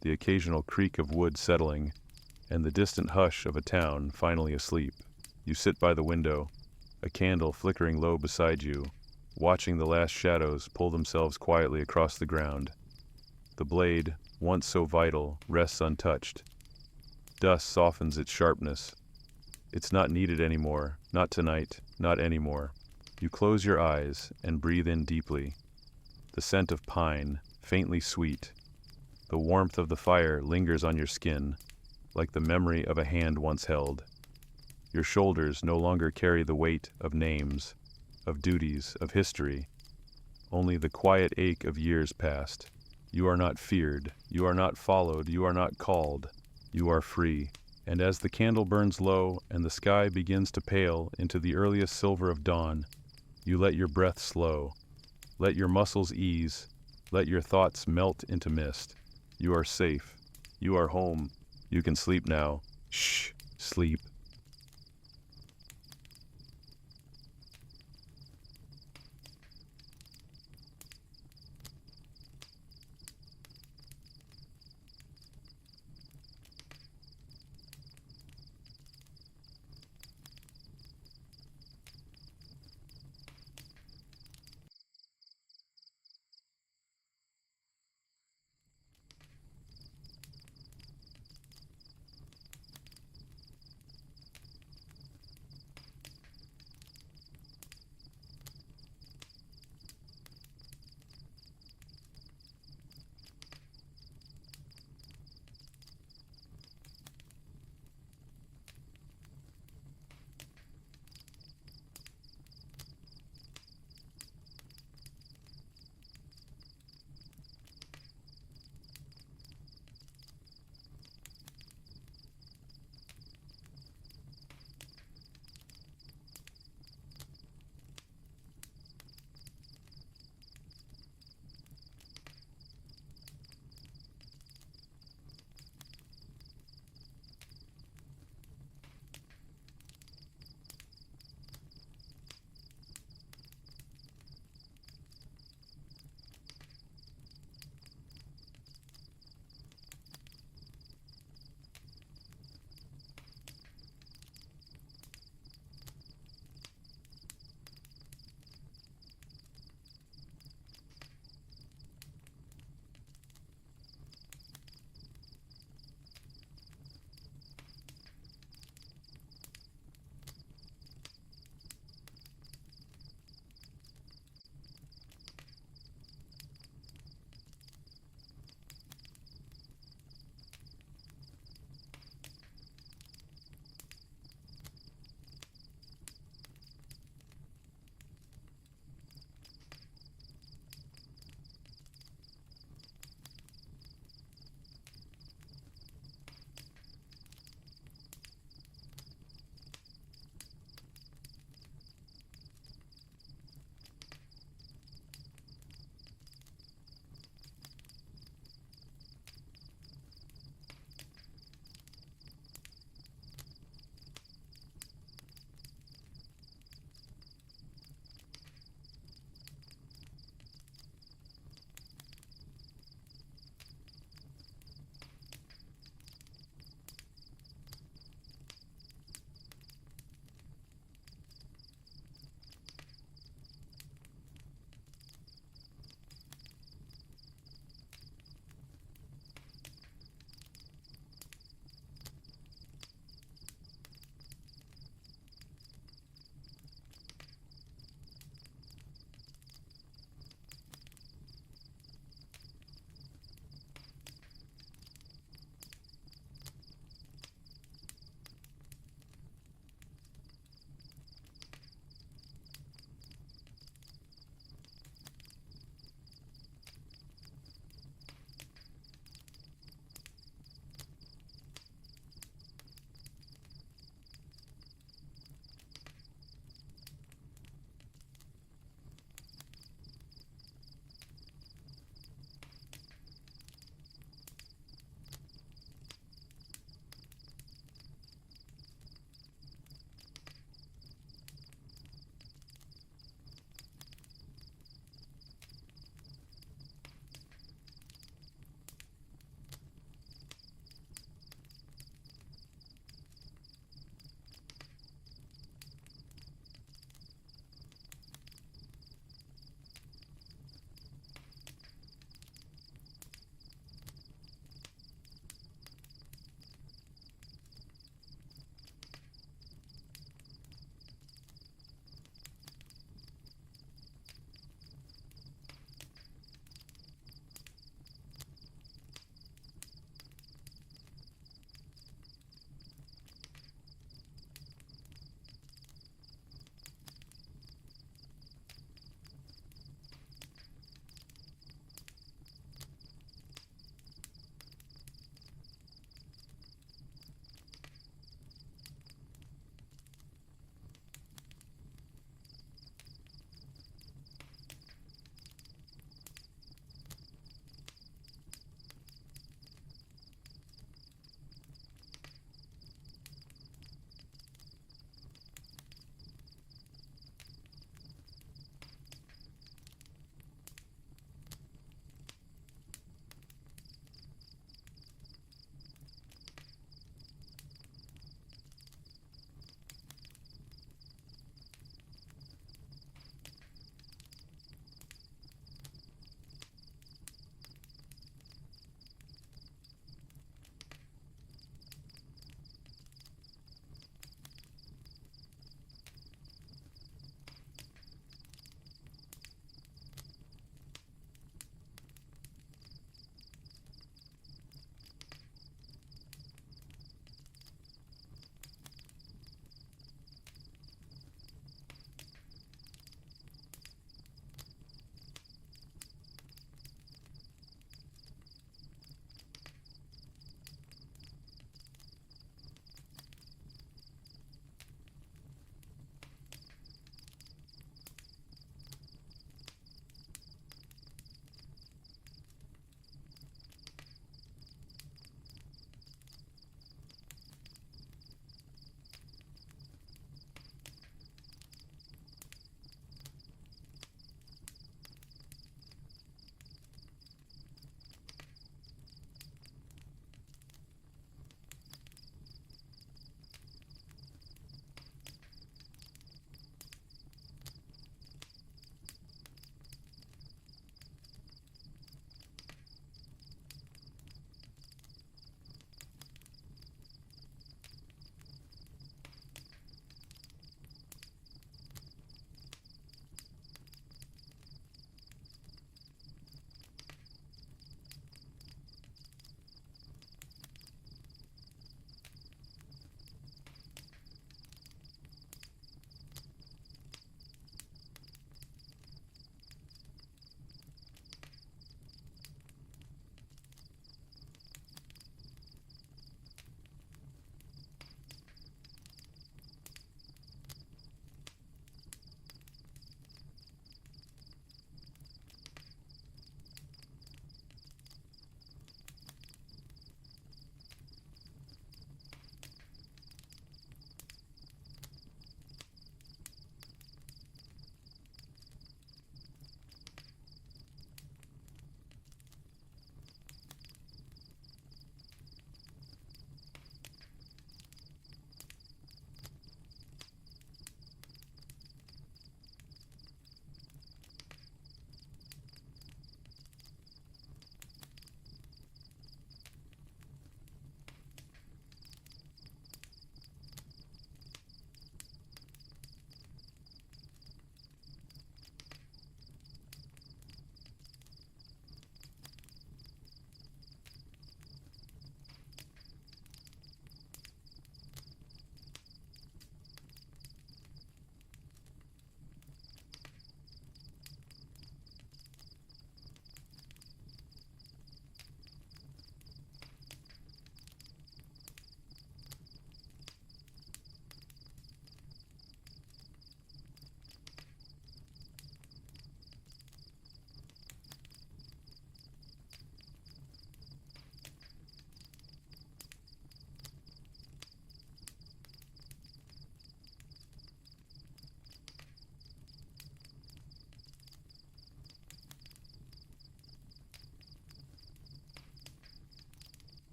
the occasional creak of wood settling, and the distant hush of a town finally asleep. You sit by the window, a candle flickering low beside you, watching the last shadows pull themselves quietly across the ground. The blade, once so vital, rests untouched. Dust softens its sharpness. It's not needed anymore, not tonight, not anymore. You close your eyes and breathe in deeply. The scent of pine, faintly sweet. The warmth of the fire lingers on your skin, like the memory of a hand once held. Your shoulders no longer carry the weight of names, of duties, of history, only the quiet ache of years past. You are not feared, you are not followed, you are not called. You are free, and as the candle burns low and the sky begins to pale into the earliest silver of dawn, you let your breath slow, let your muscles ease, let your thoughts melt into mist. You are safe, you are home, you can sleep now. Shh, sleep.